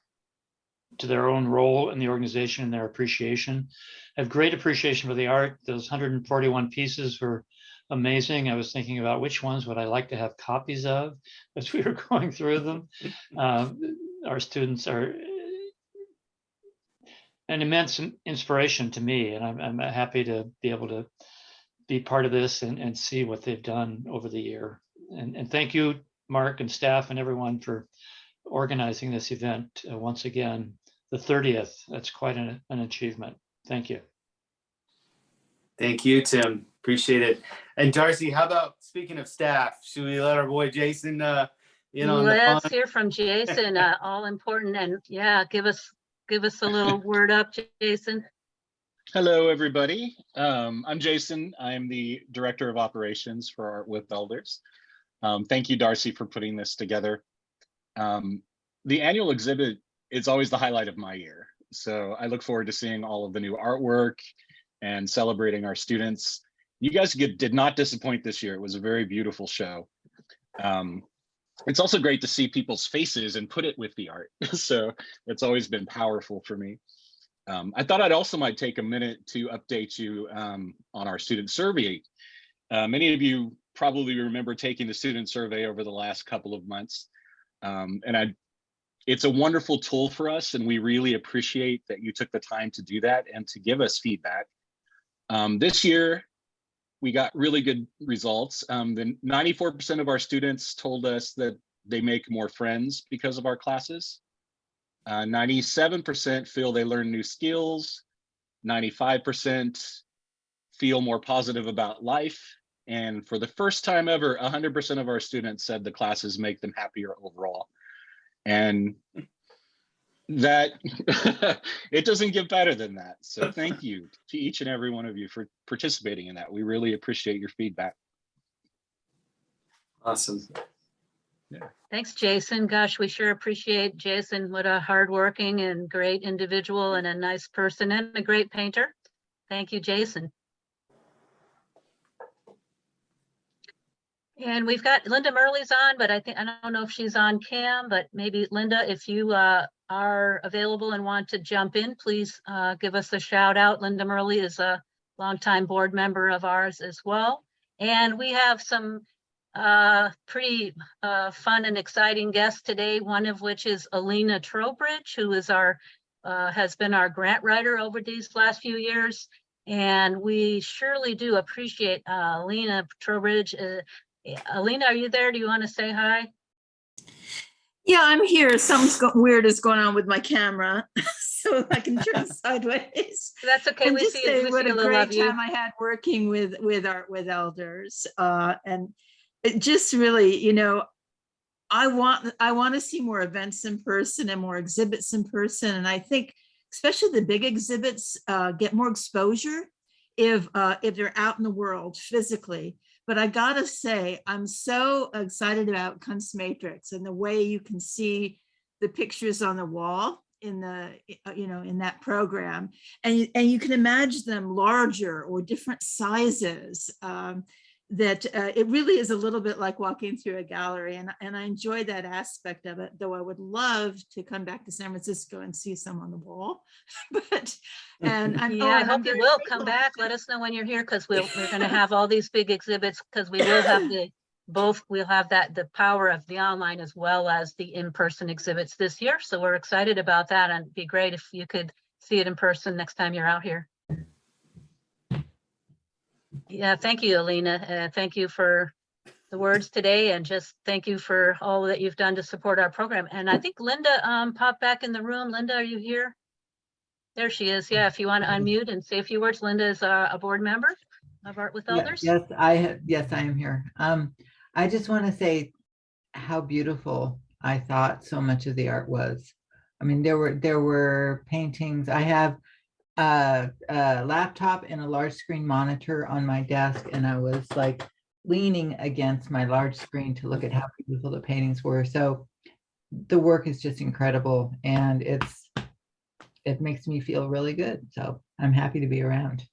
S14: to their own role in the organization and their appreciation. I have great appreciation for the art. Those 141 pieces were amazing. I was thinking about which ones would I like to have copies of as we were going through them. Our students are an immense inspiration to me, and I'm happy to be able to be part of this and see what they've done over the year. And thank you, Mark and staff and everyone, for organizing this event once again. The 30th, that's quite an achievement. Thank you.
S1: Thank you, Tim. Appreciate it. And Darcy, how about, speaking of staff, should we let our boy Jason in on the fun?
S3: Let's hear from Jason, all important, and yeah, give us a little word up, Jason.
S11: Hello, everybody. I'm Jason. I'm the Director of Operations for Art with Elders. Thank you, Darcy, for putting this together. The annual exhibit is always the highlight of my year. So I look forward to seeing all of the new artwork and celebrating our students. You guys did not disappoint this year. It was a very beautiful show. it's also great to see people's faces and put it with the art. So it's always been powerful for me. I thought I'd also might take a minute to update you on our student survey. Many of you probably remember taking the student survey over the last couple of months. It's a wonderful tool for us, and we really appreciate that you took the time to do that and to give us feedback. This year, we got really good results. 94% of our students told us that they make more friends because of our classes. 97% feel they learn new skills. 95% feel more positive about life. And for the first time ever, 100% of our students said the classes make them happier overall. And that it doesn't get better than that. So thank you to each and every one of you for participating in that. We really appreciate your feedback.
S1: Awesome.
S3: Thanks, Jason. Gosh, we sure appreciate Jason. What a hardworking and great individual and a nice person and a great painter. Thank you, Jason. And we've got Linda Murley's on, but I don't know if she's on cam, but maybe Linda, if you are available and want to jump in, please give us a shout out. Linda Murley is a longtime board member of ours as well. And we have some pretty fun and exciting guests today, one of which is Alina Trowbridge, who is has been our grant writer over these last few years. And we surely do appreciate Alina Trowbridge. Alina, are you there? Do you want to say hi?
S15: Yeah, I'm here. Something weird is going on with my camera, so I can turn sideways.
S3: That's okay.
S15: And
S3: we
S15: just
S3: see
S15: say
S3: we
S15: what
S3: see
S15: a
S3: little
S15: great
S3: of you.
S15: time I had working with Art with Elders, and it just really, you know, I want to see more events in person and more exhibits in person, and I think especially the big exhibits get more exposure if they're out in the world physically. But I gotta say, I'm so excited about Kunstmatrix and the way you can see the pictures on the wall in the, in that program, and you can imagine them larger or different sizes. That it really is a little bit like walking through a gallery, and I enjoy that aspect of it, though I would love to come back to San Francisco and see some on the wall.
S3: I hope you will come back. Let us know when you're here, because we're going to have all these big exhibits, because we will have we'll have the power of the online as well as the in-person exhibits this year. So we're excited about that, and it'd be great if you could see it in person next time you're out here. Yeah, thank you, Alina. Thank you for the words today, and just thank you for all that you've done to support our program. And I think Linda popped back in the room. Linda, are you here? There she is. Yeah, if you want to unmute and say a few words. Linda is a board member of Art with Elders.
S16: Yes, I am here. I just want to say how beautiful I thought so much of the art was. I mean, there were paintings. I have a laptop and a large screen monitor on my desk, and I was like leaning against my large screen to look at how beautiful the paintings were. So the work is just incredible, and it makes me feel really good. So I'm happy to be around.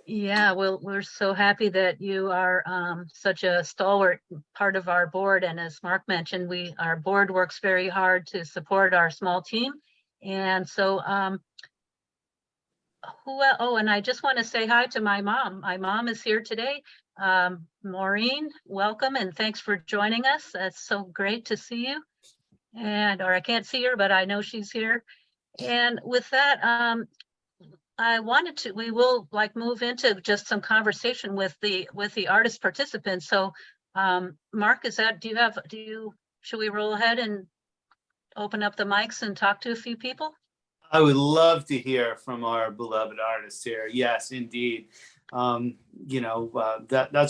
S3: Yeah, well, we're so happy that you are such a stalwart part of our board. And as Mark mentioned, our board works very hard to support our small team. And so and I just want to say hi to my mom. My mom is here today. Maureen, welcome, and thanks for joining us. That's so great to see you. Or I can't see her, but I know she's here. And with that, we will move into just some conversation with the artist participants. So Mark, should we roll ahead and open up the mics and talk to a few people?
S1: I would love to hear from our beloved artists here. Yes, indeed. That's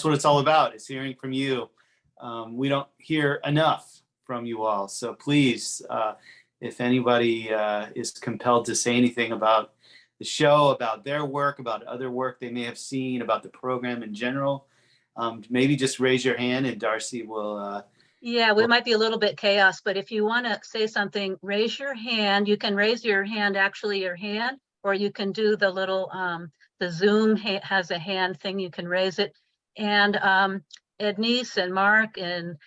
S1: what it's all about, is hearing from you. We don't hear enough from you all. So please, if anybody is compelled to say anything about the show, about their work, about other work they may have seen, about the program in general, maybe just raise your hand and Darcy will...
S3: Yeah, we might be a little bit chaos, but if you want to say something, raise your hand. You can raise your hand, or you can do the little, the Zoom has a hand thing, you can raise it. And Ednice and Mark and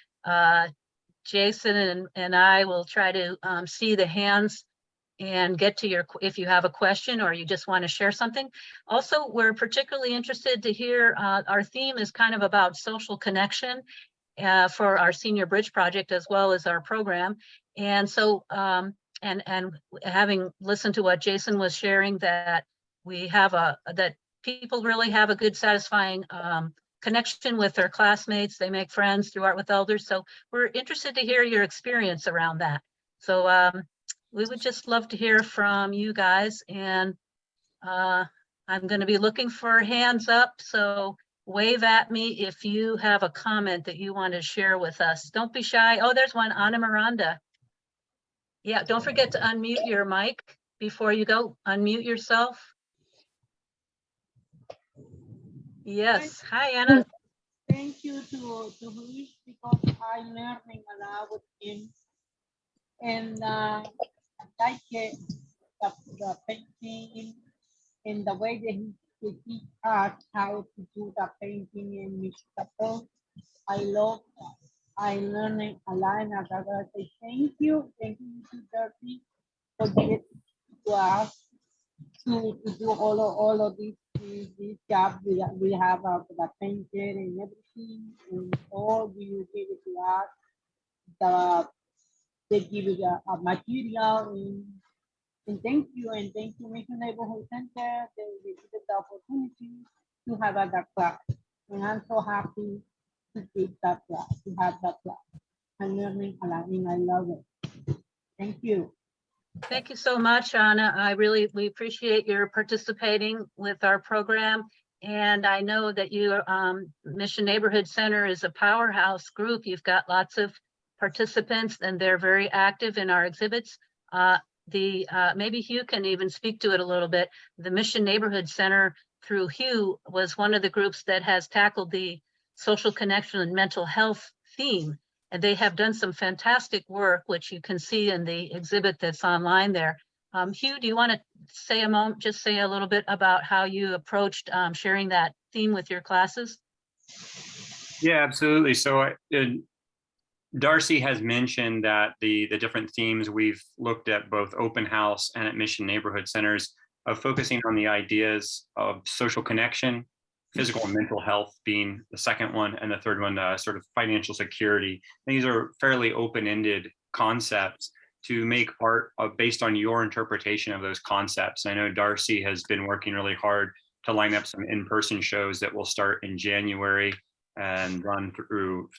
S3: Jason and I will try to see the hands and get to your, if you have a question or you just want to share something. Also, we're particularly interested to hear, our theme is kind of about social connection for our Senior Bridge Project as well as our program. And so, and having listened to what Jason was sharing, that we have that people really have a good, satisfying connection with their classmates. They make friends through Art with Elders. So we're interested to hear your experience around that. So we would just love to hear from you guys. And I'm going to be looking for hands up. So wave at me if you have a comment that you want to share with us. Don't be shy. Oh, there's one, Ana Miranda. Yeah, don't forget to unmute your mic before you go. Unmute yourself. Yes. Hi, Anna.
S17: Thank you to Luis, because I'm learning a lot with him. And I like it, the painting and the way that he teach us how to do the painting and mix the colors. I love that. I'm learning a lot, and I gotta say thank you to Darcy for giving to us to do all of this job we have the painting and everything, and all you give it to us. They give you a material, and thank you, Mission Neighborhood Center. They give us the opportunity to have that class, and I'm so happy to take that class, to have that class. I'm learning a lot, and I love it. Thank you.
S3: Thank you so much, Anna. We appreciate your participating with our program. And I know that you, Mission Neighborhood Center is a powerhouse group. You've got lots of participants and they're very active in our exhibits. Maybe Hugh can even speak to it a little bit. The Mission Neighborhood Center through Hugh was one of the groups that has tackled the social connection and mental health theme. And they have done some fantastic work, which you can see in the exhibit that's online there. Hugh, do you want to say a moment, just say a little bit about how you approached sharing that theme with your classes?
S10: Yeah, absolutely. So Darcy has mentioned that the different themes we've looked at both open house and at Mission Neighborhood Centers of focusing on the ideas of social connection, physical and mental health being the second one, and the third one, sort of financial security. These are fairly open-ended concepts to make art based on your interpretation of those concepts. I know Darcy has been working really hard to line up some in-person shows that will start in January and run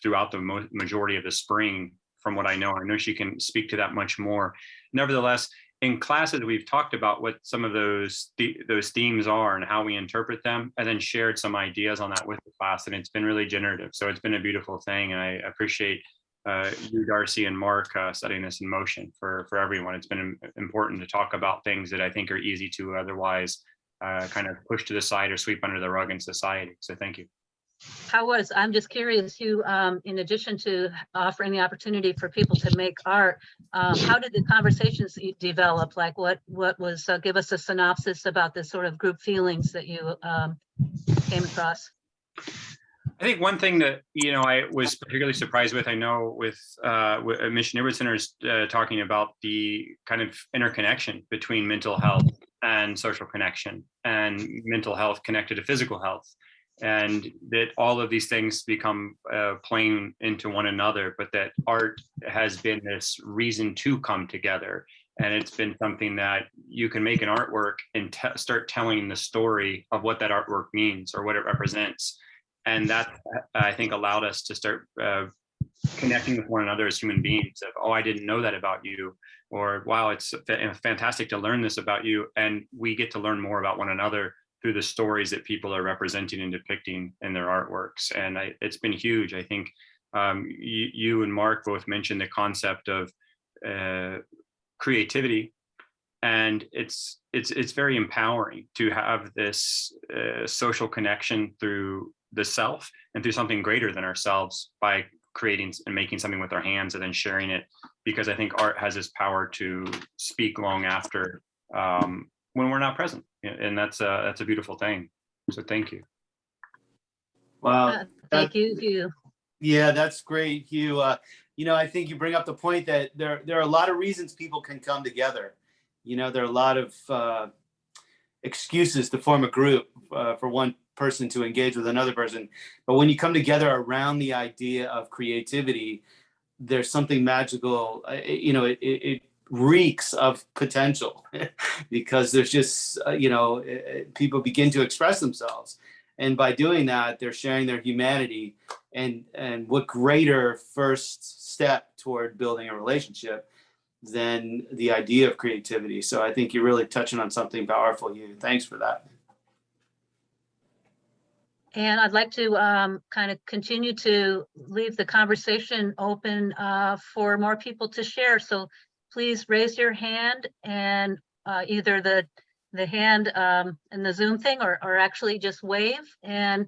S10: throughout the majority of the spring. From what I know she can speak to that much more. Nevertheless, in classes, we've talked about what some of those themes are and how we interpret them, and then shared some ideas on that with the class, and it's been really generative. So it's been a beautiful thing, and I appreciate you, Darcy, and Mark setting this in motion for everyone. It's been important to talk about things that I think are easy to otherwise kind of push to the side or sweep under the rug in society. So thank you.
S3: I'm just curious, Hugh, in addition to offering the opportunity for people to make art, how did the conversations develop? Like what was, give us a synopsis about the sort of group feelings that you came across.
S10: I think one thing that, I was particularly surprised with, I know with Mission Neighborhood Centers talking about the kind of interconnection between mental health and social connection, and mental health connected to physical health. And that all of these things become playing into one another, but that art has been this reason to come together. And it's been something that you can make an artwork and start telling the story of what that artwork means or what it represents. And that, I think, allowed us to start connecting with one another as human beings of, oh, I didn't know that about you, or wow, it's fantastic to learn this about you. And we get to learn more about one another through the stories that people are representing and depicting in their artworks. And it's been huge. I think you and Mark both mentioned the concept of creativity, and it's very empowering to have this social connection through the self and through something greater than ourselves by creating and making something with our hands and then sharing it, because I think art has this power to speak long after when we're not present, and that's a beautiful thing. So thank you.
S1: Wow.
S3: Thank you, Hugh.
S1: Yeah, that's great, Hugh. I think you bring up the point that there are a lot of reasons people can come together. There are a lot of excuses to form a group for one person to engage with another person. But when you come together around the idea of creativity, there's something magical. It reeks of potential because there's just, people begin to express themselves. And by doing that, they're sharing their humanity. And what greater first step toward building a relationship than the idea of creativity. So I think you're really touching on something powerful, Hugh. Thanks for that.
S3: And I'd like to kind of continue to leave the conversation open for more people to share. So please raise your hand, and either the hand in the Zoom thing or actually just wave and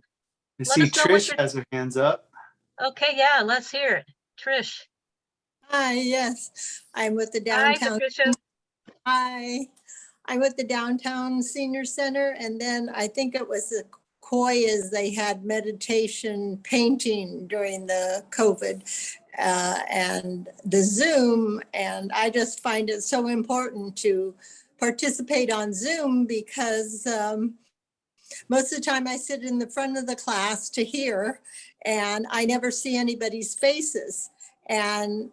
S1: I
S3: let
S1: see
S3: us know what
S1: Trish
S3: you're.
S1: has her hands up.
S3: Okay, yeah, let's hear it. Trish.
S18: Hi, yes, I'm with the
S3: Hi,
S18: downtown.
S3: Patricia.
S18: Hi, I'm with the downtown senior center, and then I think it was the Koyas, they had meditation painting during the COVID and the Zoom, and I just find it so important to participate on Zoom because most of the time I sit in the front of the class to hear, and I never see anybody's faces. And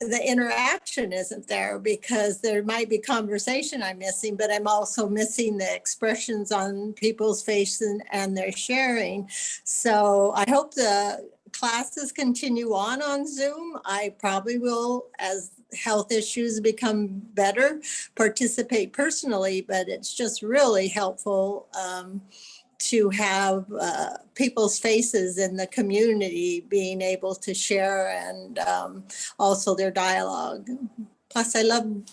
S18: the interaction isn't there because there might be conversation I'm missing, but I'm also missing the expressions on people's faces and their sharing. So I hope the classes continue on Zoom. I probably will, as health issues become better, participate personally, but it's just really helpful to have people's faces in the community being able to share and also their dialogue. Plus, I love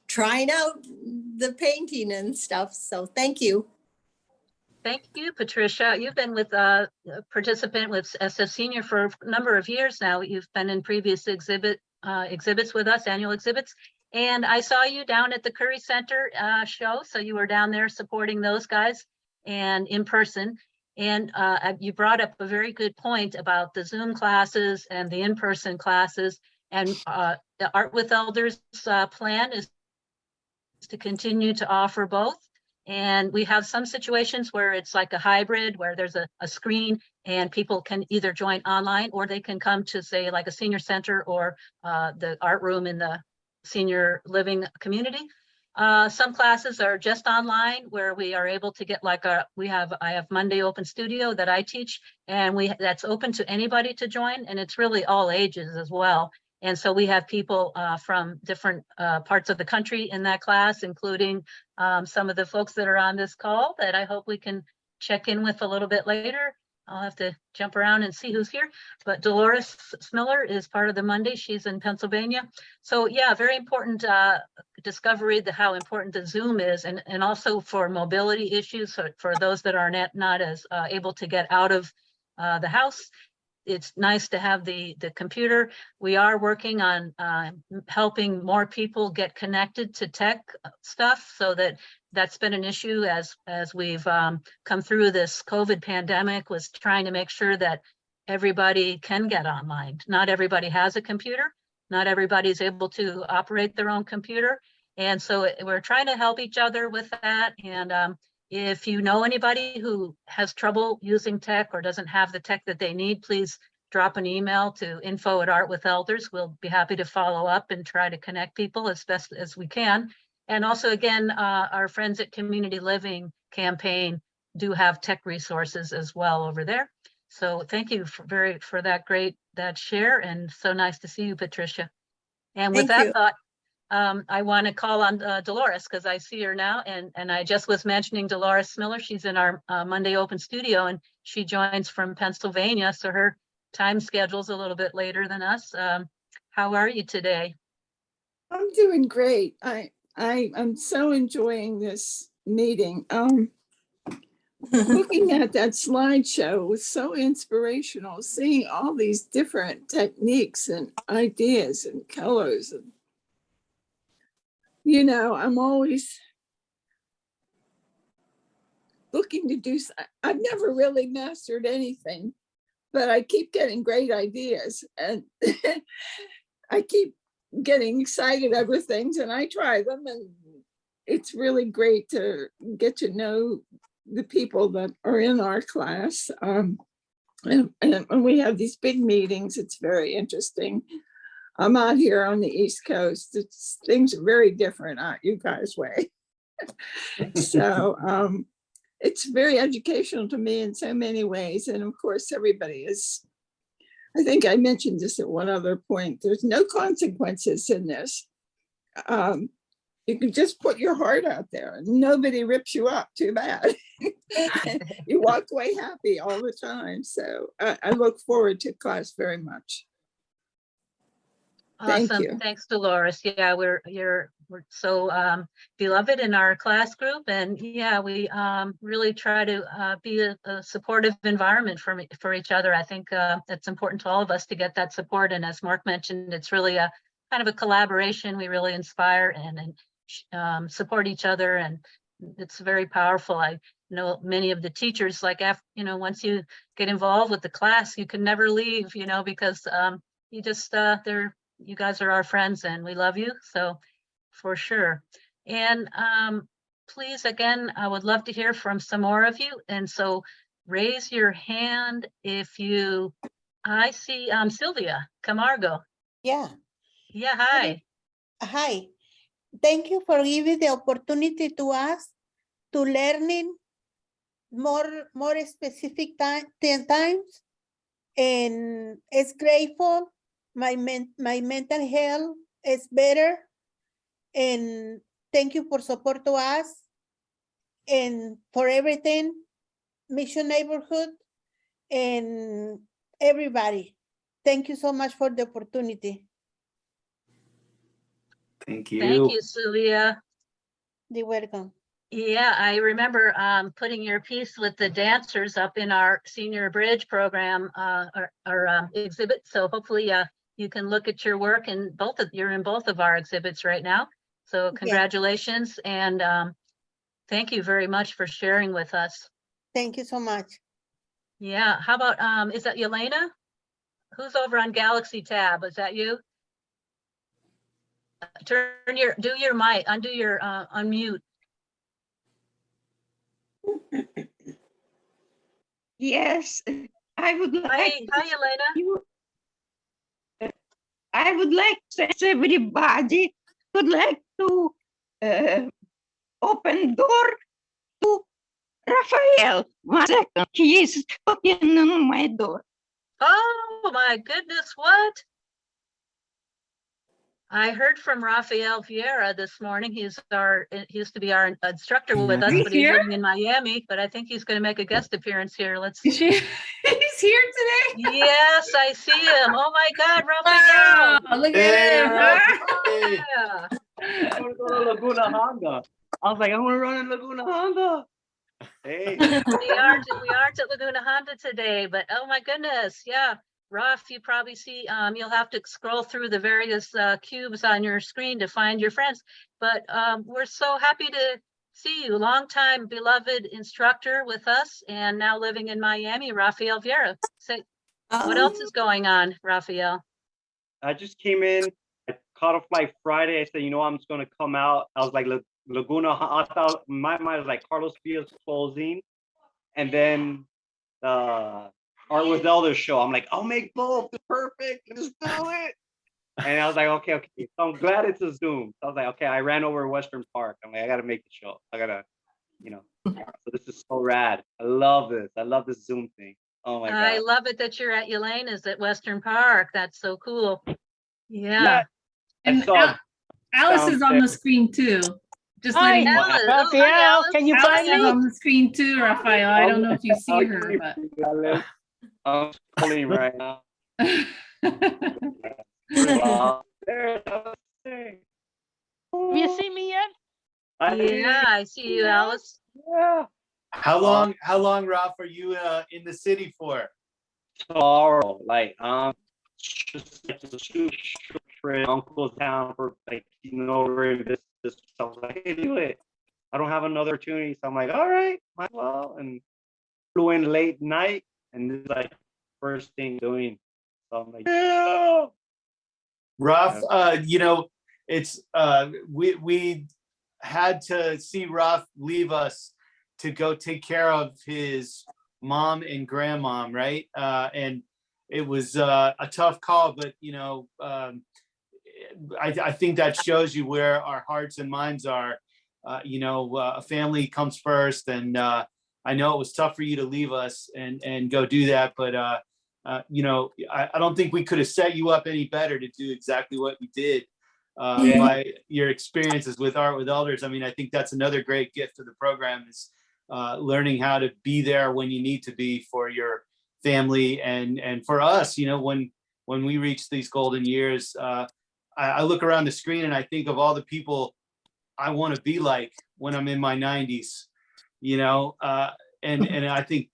S18: trying out the painting and stuff. So thank you.
S3: Thank you, Patricia. You've been with a participant with SF Senior for a number of years now. You've been in previous exhibits with us, annual exhibits. And I saw you down at the Curry Center show. So you were down there supporting those guys and in person. And you brought up a very good point about the Zoom classes and the in-person classes. And the Art with Elders plan is to continue to offer both. And we have some situations where it's like a hybrid, where there's a screen and people can either join online or they can come to, say, like a senior center or the art room in the senior living community. Some classes are just online, where we are able to get like I have Monday Open Studio that I teach, and that's open to anybody to join, and it's really all ages as well. And so we have people from different parts of the country in that class, including some of the folks that are on this call that I hope we can check in with a little bit later. I'll have to jump around and see who's here. But Dolores Smiller is part of the Monday. She's in Pennsylvania. So yeah, very important discovery how important the Zoom is, and also for mobility issues, for those that are not as able to get out of the house. It's nice to have the computer. We are working on helping more people get connected to tech stuff, so that's been an issue as we've come through this COVID pandemic, was trying to make sure that everybody can get online. Not everybody has a computer. Not everybody's able to operate their own computer. And so we're trying to help each other with that. And if you know anybody who has trouble using tech or doesn't have the tech that they need, please drop an email to info@ArtWithElders. We'll be happy to follow up and try to connect people as best as we can. And also, again, our friends at Community Living Campaign do have tech resources as well over there. So thank you for that share, and so nice to see you, Patricia. And with that thought, I want to call on Dolores, because I see her now, and I just was mentioning Dolores Miller. She's in our Monday Open Studio, and she joins from Pennsylvania, so her time schedule's a little bit later than us. How are you today?
S19: I'm doing great. I'm so enjoying this meeting. Looking at that slideshow was so inspirational, seeing all these different techniques and ideas and colors. And, I'm always looking to do, I've never really mastered anything, but I keep getting great ideas and I keep getting excited over things and I try them, and it's really great to get to know the people that are in our class. And when we have these big meetings, it's very interesting. I'm out here on the East Coast. Things are very different out you guys' way. So it's very educational to me in so many ways. And of course, everybody is, I think I mentioned this at one other point, there's no consequences in this. You can just put your heart out there and nobody rips you up too bad. You walk away happy all the time. So I look forward to class very much. Thank
S3: Awesome.
S19: you.
S3: Thanks, Dolores. Yeah, we're so beloved in our class group, and yeah, we really try to be a supportive environment for each other. I think it's important to all of us to get that support. And as Mark mentioned, it's really a kind of a collaboration. We really inspire and support each other, and it's very powerful. I know many of the teachers, like after, once you get involved with the class, you can never leave, because you just you guys are our friends and we love you, so for sure. And please, again, I would love to hear from some more of you, and so raise your hand if you, I see Sylvia Camargo.
S20: Yeah.
S3: Yeah, hi.
S20: Hi. Thank you for giving the opportunity to us to learning more specific times, and it's grateful. My mental health is better, and thank you for support to us and for everything, Mission Neighborhood and everybody. Thank you so much for the opportunity.
S1: Thank you.
S3: Thank you, Sylvia.
S20: You're welcome.
S3: Yeah, I remember putting your piece with the dancers up in our senior bridge program, our exhibit. So hopefully you can look at your work, and you're in both of our exhibits right now. So congratulations, and thank you very much for sharing with us.
S20: Thank you so much.
S3: Yeah, how about, is that Yelena? Who's over on Galaxy tab? Is that you? Do your mic, undo your unmute.
S21: Yes, I would like.
S3: Hi, Yelena.
S21: I would like to ask everybody would like to open door to Raphael. 1 second, he is knocking on my door.
S3: Oh my goodness, what? I heard from Rafael Vieira this morning. He used to be our instructor with us, but he's living in Miami, but I think he's going to make a guest appearance here. Let's see.
S4: He's here today.
S3: Yes, I see him. Oh my God, Rafael.
S4: Wow, look at him.
S3: Yeah.
S22: I want to go to Laguna Honda. I was like, I want to run in Laguna Honda.
S1: Hey.
S3: We aren't at Laguna Honda today, but oh my goodness, yeah. Raf, you probably see, you'll have to scroll through the various cubes on your screen to find your friends, but we're so happy to see you. Longtime beloved instructor with us and now living in Miami, Rafael Vieira. So, what else is going on, Rafael?
S22: I just came in, I caught a flight Friday. I said, I'm just going to come out. I was like, Laguna, I thought my mind was like Carlos Field's closing. And then Art with Elders show. I'm like, I'll make both. It's perfect. Let's do it. And I was like, okay. So I'm glad it's a Zoom. So I was like, okay. I ran over Western Park. I'm like, I got to make the show. I got to, So this is so rad. I love this. I love this Zoom thing. Oh my God.
S3: I love it that you're at Yelena's at Western Park. That's so cool. Yeah.
S4: And Alice is on the screen too. Just letting you know.
S22: Raphael, can you find
S4: Alice is
S22: me?
S4: on the screen too, Raphael. I don't know if you see her, but
S22: I'm scrolling right now.
S17: You see me yet?
S3: Yeah, I see you, Alice.
S22: Yeah.
S1: How long, Ralph, are you in the city for?
S22: Tomorrow, just like the shoot for Uncle's town for over in business. So I was like, hey, do it. I don't have another opportunity, so I'm like, all right, might as well. And flew in late night, and it's like first thing doing. So I'm like, yeah.
S1: Raf, it's we had to see Raf leave us to go take care of his mom and grandmom, right? And it was a tough call, but I think that shows you where our hearts and minds are. A family comes first, and I know it was tough for you to leave us and go do that, but I don't think we could have set you up any better to do exactly what we did by your experiences with Art with Elders. I mean, I think that's another great gift of the program is learning how to be there when you need to be for your family and for us. When we reach these golden years, I look around the screen and I think of all the people I want to be like when I'm in my 90s, and I think,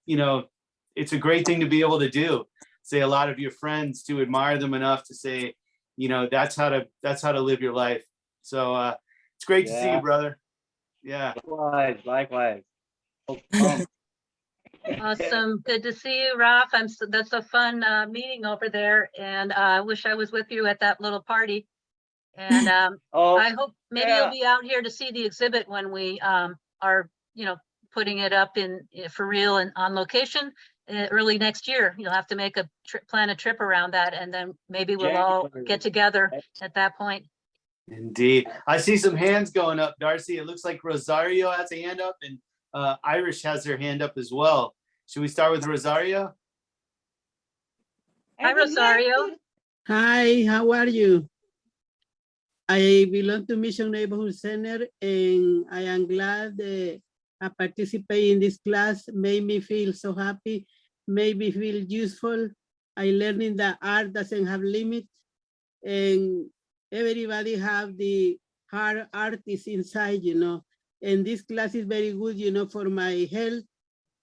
S1: it's a great thing to be able to do. Say a lot of your friends, to admire them enough to say, that's how to live your life. So it's great to see you, brother. Yeah.
S22: Likewise.
S3: Awesome. Good to see you, Ralph. That's a fun meeting over there, and I wish I was with you at that little party. And I hope maybe you'll be out here to see the exhibit when we are, putting it up for real and on location early next year. You'll have to make a plan a trip around that, and then maybe we'll all get together at that point.
S1: Indeed. I see some hands going up, Darcy. It looks like Rosario has a hand up, and Irish has her hand up as well. Should we start with Rosario?
S3: Hi, Rosario.
S2: Hi, how are you? I belong to Mission Neighborhood Center, and I am glad I participate in this class. Made me feel so happy, made me feel useful. I learning that art doesn't have limits, and everybody have the heart artist inside, And this class is very good, for my health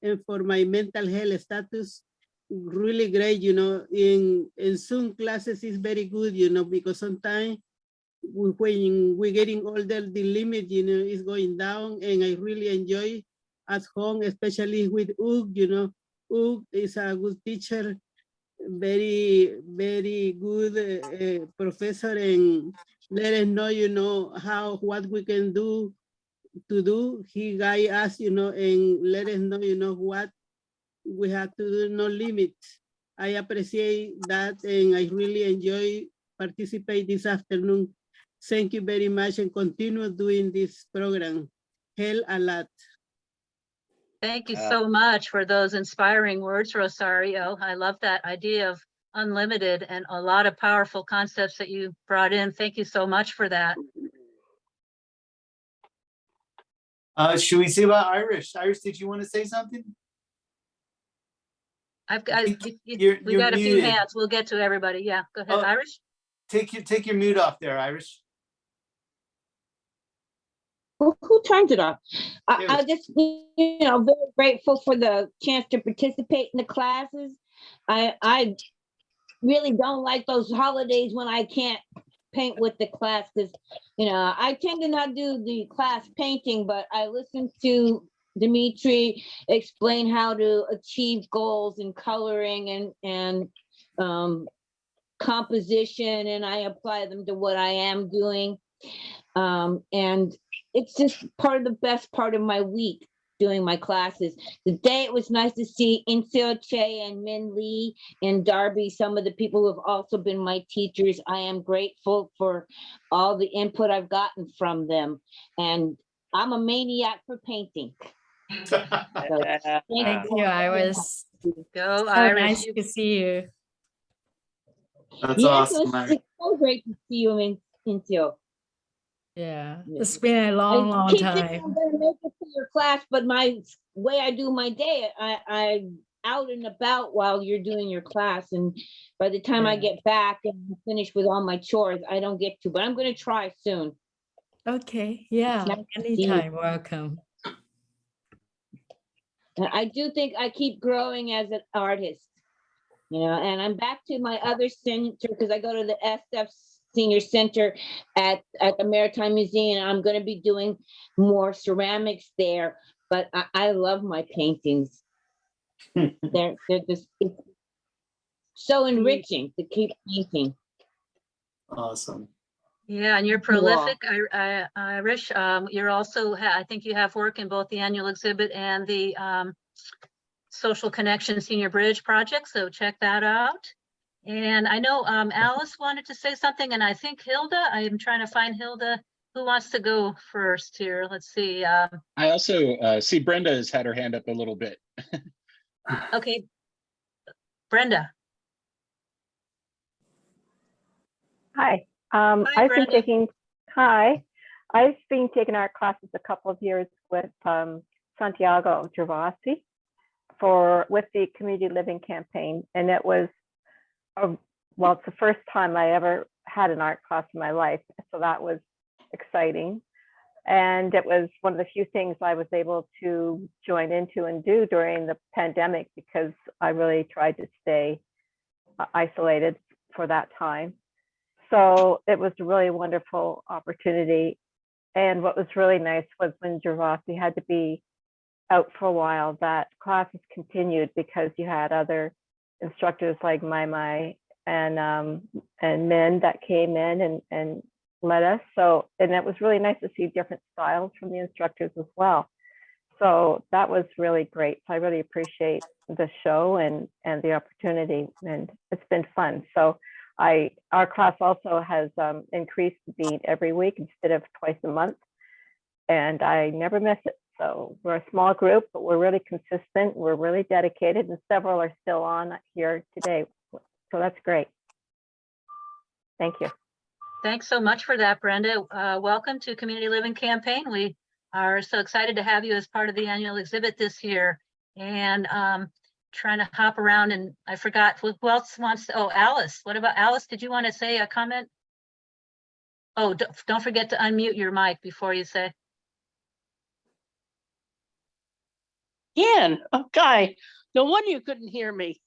S2: and for my mental health status. Really great, in Zoom classes is very good, because sometimes when we're getting older, the limit, is going down, and I really enjoy at home, especially with Ug, Ug is a good teacher, very, very good professor, and let us know, what we can do He guide us, and let us know, what we have to do, no limit. I appreciate that, and I really enjoy participate this afternoon. Thank you very much, and continue doing this program. Help a lot.
S3: Thank you so much for those inspiring words, Rosario. I love that idea of unlimited and a lot of powerful concepts that you brought in. Thank you so much for that.
S1: Should we see about Irish? Irish, did you want to say something?
S3: We got a few
S1: muted.
S3: hands. We'll get to everybody. Yeah, go ahead, Irish.
S1: Take your mute off there, Irish.
S21: Who turned it off? I just, very grateful for the chance to participate in the classes. I really don't like those holidays when I can't paint with the class, because, I tend to not do the class painting, but I listen to Dimitri explain how to achieve goals in coloring and composition, and I apply them to what I am doing. And it's just part of the best part of my week, doing my classes. Today it was nice to see Inseo Che and Min Lee and Darby, some of the people who have also been my teachers. I am grateful for all the input I've gotten from them. And I'm a maniac for painting. So,
S5: thank you, Iris.
S3: Go,
S5: so
S3: Irish.
S5: Nice to see you.
S1: That's
S21: yes,
S1: awesome.
S21: It's so great to see you, Inseo.
S5: Yeah, it's been a long
S21: keep
S5: time.
S21: thinking I'm gonna make it to your class, but my way I do my day, I'm out and about while you're doing your class, and by the time I get back and finish with all my chores, I don't get to. But I'm gonna try soon.
S5: Okay, yeah,
S21: Nice to see you.
S5: anytime, welcome.
S21: And I do think I keep growing as an artist, and I'm back to my other center because I go to the SF Senior Center at the Maritime Museum. I'm going to be doing more ceramics there, but I love my paintings. They're just, so enriching to keep painting.
S1: Awesome.
S3: Yeah, and you're
S21: You all.
S3: prolific, Irish. You're also, I think you have work in both the annual exhibit and the Social Connection Senior Bridge project, so check that out. And I know Alice wanted to say something, and I think Hilda, I am trying to find Hilda. Who wants to go first here? Let's see.
S11: I also see Brenda has had her hand up a little bit.
S3: Okay, Brenda.
S6: Hi.
S3: Hi,
S6: I've
S3: Brenda.
S6: been taking art classes a couple of years with Santiago Gervasi with the Community Living Campaign, and it was well, it's the first time I ever had an art class in my life, so that was exciting. And it was one of the few things I was able to join into and do during the pandemic, because I really tried to stay isolated for that time. So it was a really wonderful opportunity. And what was really nice was when Gervasi had to be out for a while, that classes continued because you had other instructors like Mai and Min that came in and led us. So, and it was really nice to see different styles from the instructors as well. So that was really great. So I really appreciate the show and the opportunity, and it's been fun. So our class also has increased to be every week instead of twice a month, and I never miss it. So we're a small group, but we're really consistent. We're really dedicated, and several are still on here today. So that's great. Thank you.
S3: Thanks so much for that, Brenda. Welcome to Community Living Campaign. We are so excited to have you as part of the annual exhibit this year. And trying to hop around, and I forgot who else wants to, oh, Alice. What about Alice? Did you want to say a comment? Oh, don't forget to unmute your mic before you say.
S7: Again, okay. No wonder you couldn't hear me.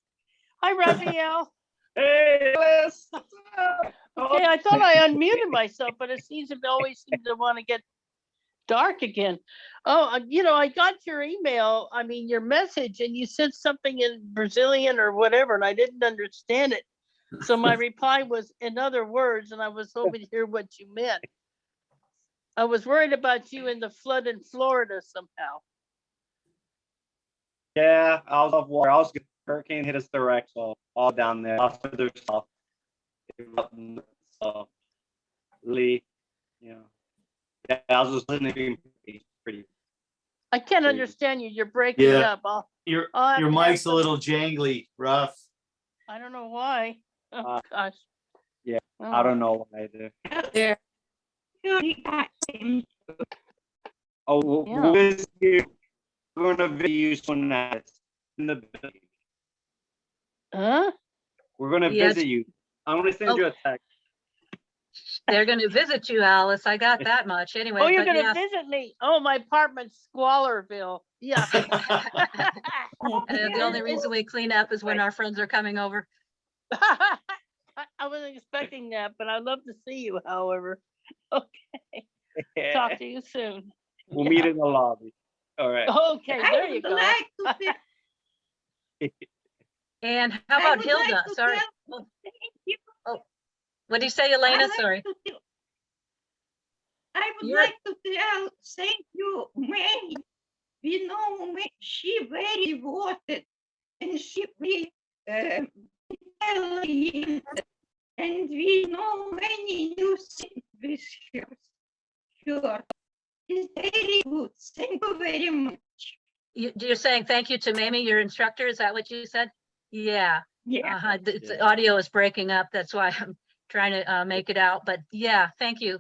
S7: Hi, Raphael.
S22: Hey, Alice.
S7: Okay, I thought I unmuted myself, but it always seems to want to get dark again. Oh, you know, I got your email, I mean, your message, and you said something in Brazilian or whatever, and I didn't understand it. So my reply was in other words, and I was hoping to hear what you meant. I was worried about you in the flood in Florida somehow.
S22: Yeah, I was off water. Hurricane hit us direct, so all down there. Further south. So, Lee, you know. Yeah, I was just listening. Pretty.
S7: I can't understand you. You're breaking
S1: Yeah.
S7: up.
S1: Your
S7: I'll have to have
S1: mic's a little jangly, rough.
S7: I don't know why. Oh, gosh.
S22: Yeah,
S7: Oh.
S22: I don't know why either.
S7: There.
S22: Oh,
S7: Yeah.
S22: we're gonna visit you soon in the building.
S7: Huh?
S22: We're gonna
S3: Yes.
S22: visit you. I'm gonna send you a text.
S3: They're going to visit you, Alice. I got that much anyway.
S7: Oh, you're
S3: but
S7: gonna
S3: yeah.
S7: visit me? Oh, my apartment's Squalorville. Yeah.
S3: The only reason we clean up is when our friends are coming over.
S7: I wasn't expecting that, but I'd love to see you, however. Okay. Talk to you soon.
S22: We'll meet in the lobby. All right.
S7: Okay, there you go.
S3: And how about
S17: would like
S3: Hilda?
S17: to
S3: Sorry.
S17: tell- Thank you.
S3: Oh, what do you say, Elena?
S17: I like
S3: Sorry.
S17: I would
S3: You're-
S17: like to tell thank you, May. We know she very devoted and she very intelligent, and we know many new things with her. Sure, it's very good. Thank you very much.
S3: You're saying thank you to Mamie, your instructor? Is that what you said? Yeah.
S17: Yeah.
S3: The audio is breaking up. That's why I'm trying to make it out. But yeah, thank you.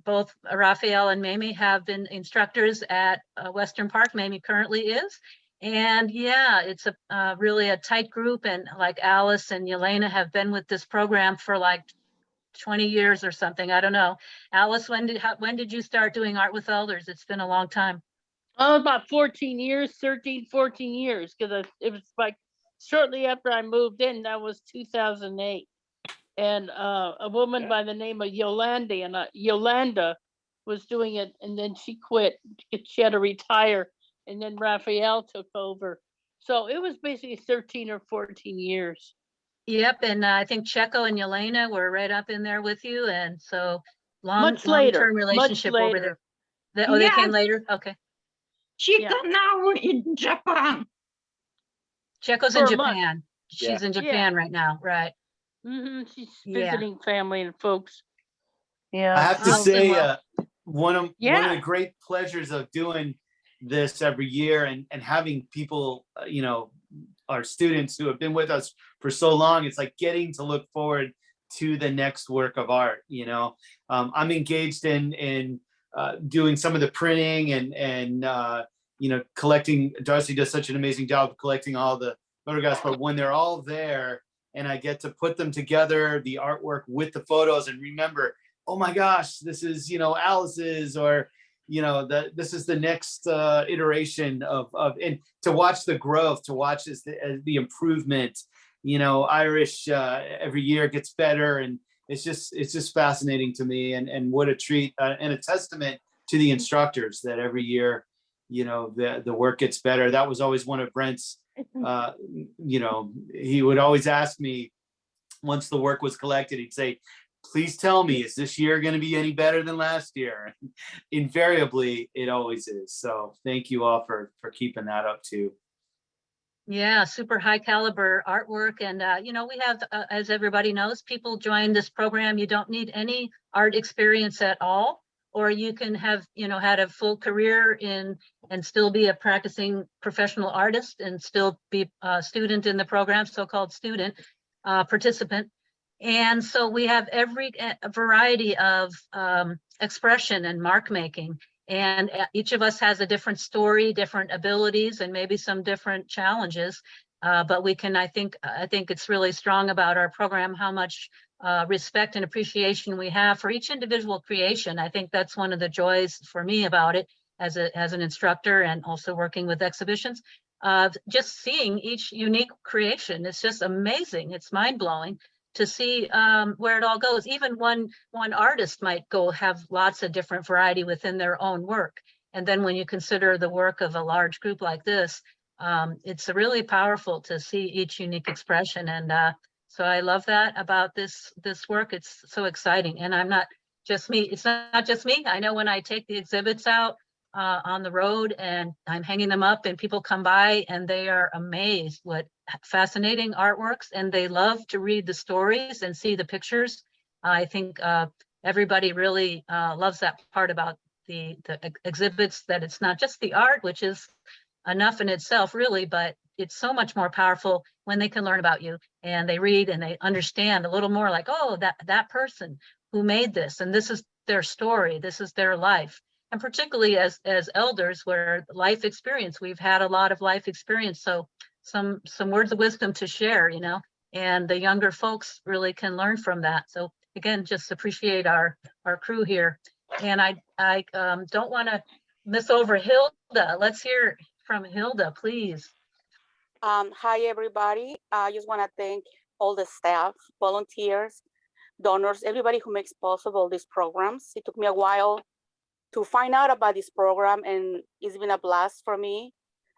S3: Both Raphael and Mamie have been instructors at Western Park. Mamie currently is. And yeah, it's a really a tight group. And like Alice and Yelena have been with this program for like 20 years or something. I don't know. Alice, when did you start doing Art with Elders? It's been a long time.
S7: Oh, about 14 years, 13, 14 years, because it was like shortly after I moved in, that was 2008. And a woman by the name of Yolanda was doing it, and then she quit. She had to retire, and then Raphael took over. So it was basically 13 or 14 years.
S3: Yep, and I think Checo and Yelena were right up in there with you, and so
S7: Much later,
S3: long-term
S7: much
S3: relationship over
S7: later.
S3: there. Oh, they came
S21: Yes.
S3: later? Okay.
S21: She's
S7: Yeah.
S21: now in Japan.
S3: Checo's
S7: For
S3: in
S7: a month.
S3: Japan.
S22: Yeah.
S3: She's in
S7: Yeah.
S3: Japan right now, right?
S7: She's
S3: Yeah.
S7: visiting family and folks.
S1: I
S7: Yeah.
S1: have to
S3: Oh,
S1: say,
S3: well.
S1: one of
S7: Yeah.
S1: the great pleasures of doing this every year and having people, our students who have been with us for so long, it's like getting to look forward to the next work of art. I'm engaged in doing some of the printing and collecting. Darcy does such an amazing job of collecting all the photographs, but when they're all there and I get to put them together, the artwork with the photos, and remember, oh my gosh, this is Alice's, or this is the next iteration of and to watch the growth, to watch the improvement. Irish every year gets better, and it's just fascinating to me, and what a treat and a testament to the instructors that every year the work gets better. That was always one of Brent's he would always ask me, once the work was collected, he'd say, please tell me, is this year going to be any better than last year? Invariably, it always is. So thank you all for keeping that up too.
S3: Yeah, super high caliber artwork. And, we have, as everybody knows, people join this program. You don't need any art experience at all, or you can have, had a full career and still be a practicing professional artist and still be a student in the program, so-called student participant. And so we have every variety of expression and mark making. And each of us has a different story, different abilities, and maybe some different challenges. But we can, I think it's really strong about our program, how much respect and appreciation we have for each individual creation. I think that's one of the joys for me about it as an instructor, and also working with exhibitions, just seeing each unique creation. It's just amazing. It's mind-blowing to see where it all goes. Even one artist might go have lots of different variety within their own work. And then when you consider the work of a large group like this, it's really powerful to see each unique expression. And so I love that about this work. It's so exciting. And I'm not just me. It's not just me. I know when I take the exhibits out on the road and I'm hanging them up, and people come by and they are amazed what fascinating artworks, and they love to read the stories and see the pictures. I think everybody really loves that part about the exhibits, that it's not just the art, which is enough in itself really, but it's so much more powerful when they can learn about you and they read and they understand a little more, like, oh, that person who made this, and this is their story, this is their life. And particularly as elders, where life experience, we've had a lot of life experience. So some words of wisdom to share, and the younger folks really can learn from that. So again, just appreciate our crew here. And I don't want to miss over Hilda. Let's hear from Hilda, please.
S8: Hi, everybody. I just want to thank all the staff, volunteers, donors, everybody who makes possible these programs. It took me a while to find out about this program, and it's been a blast for me.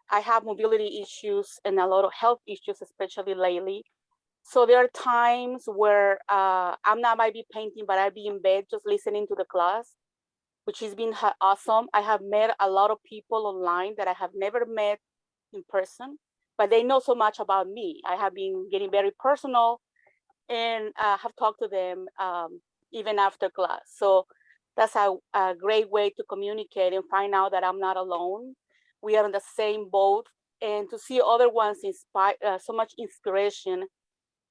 S8: I have mobility issues and a lot of health issues, especially lately. So there are times where might be painting, but I'll be in bed just listening to the class, which has been awesome. I have met a lot of people online that I have never met in person, but they know so much about me. I have been getting very personal and have talked to them even after class. So that's a great way to communicate and find out that I'm not alone. We are in the same boat, and to see other ones inspire, so much inspiration.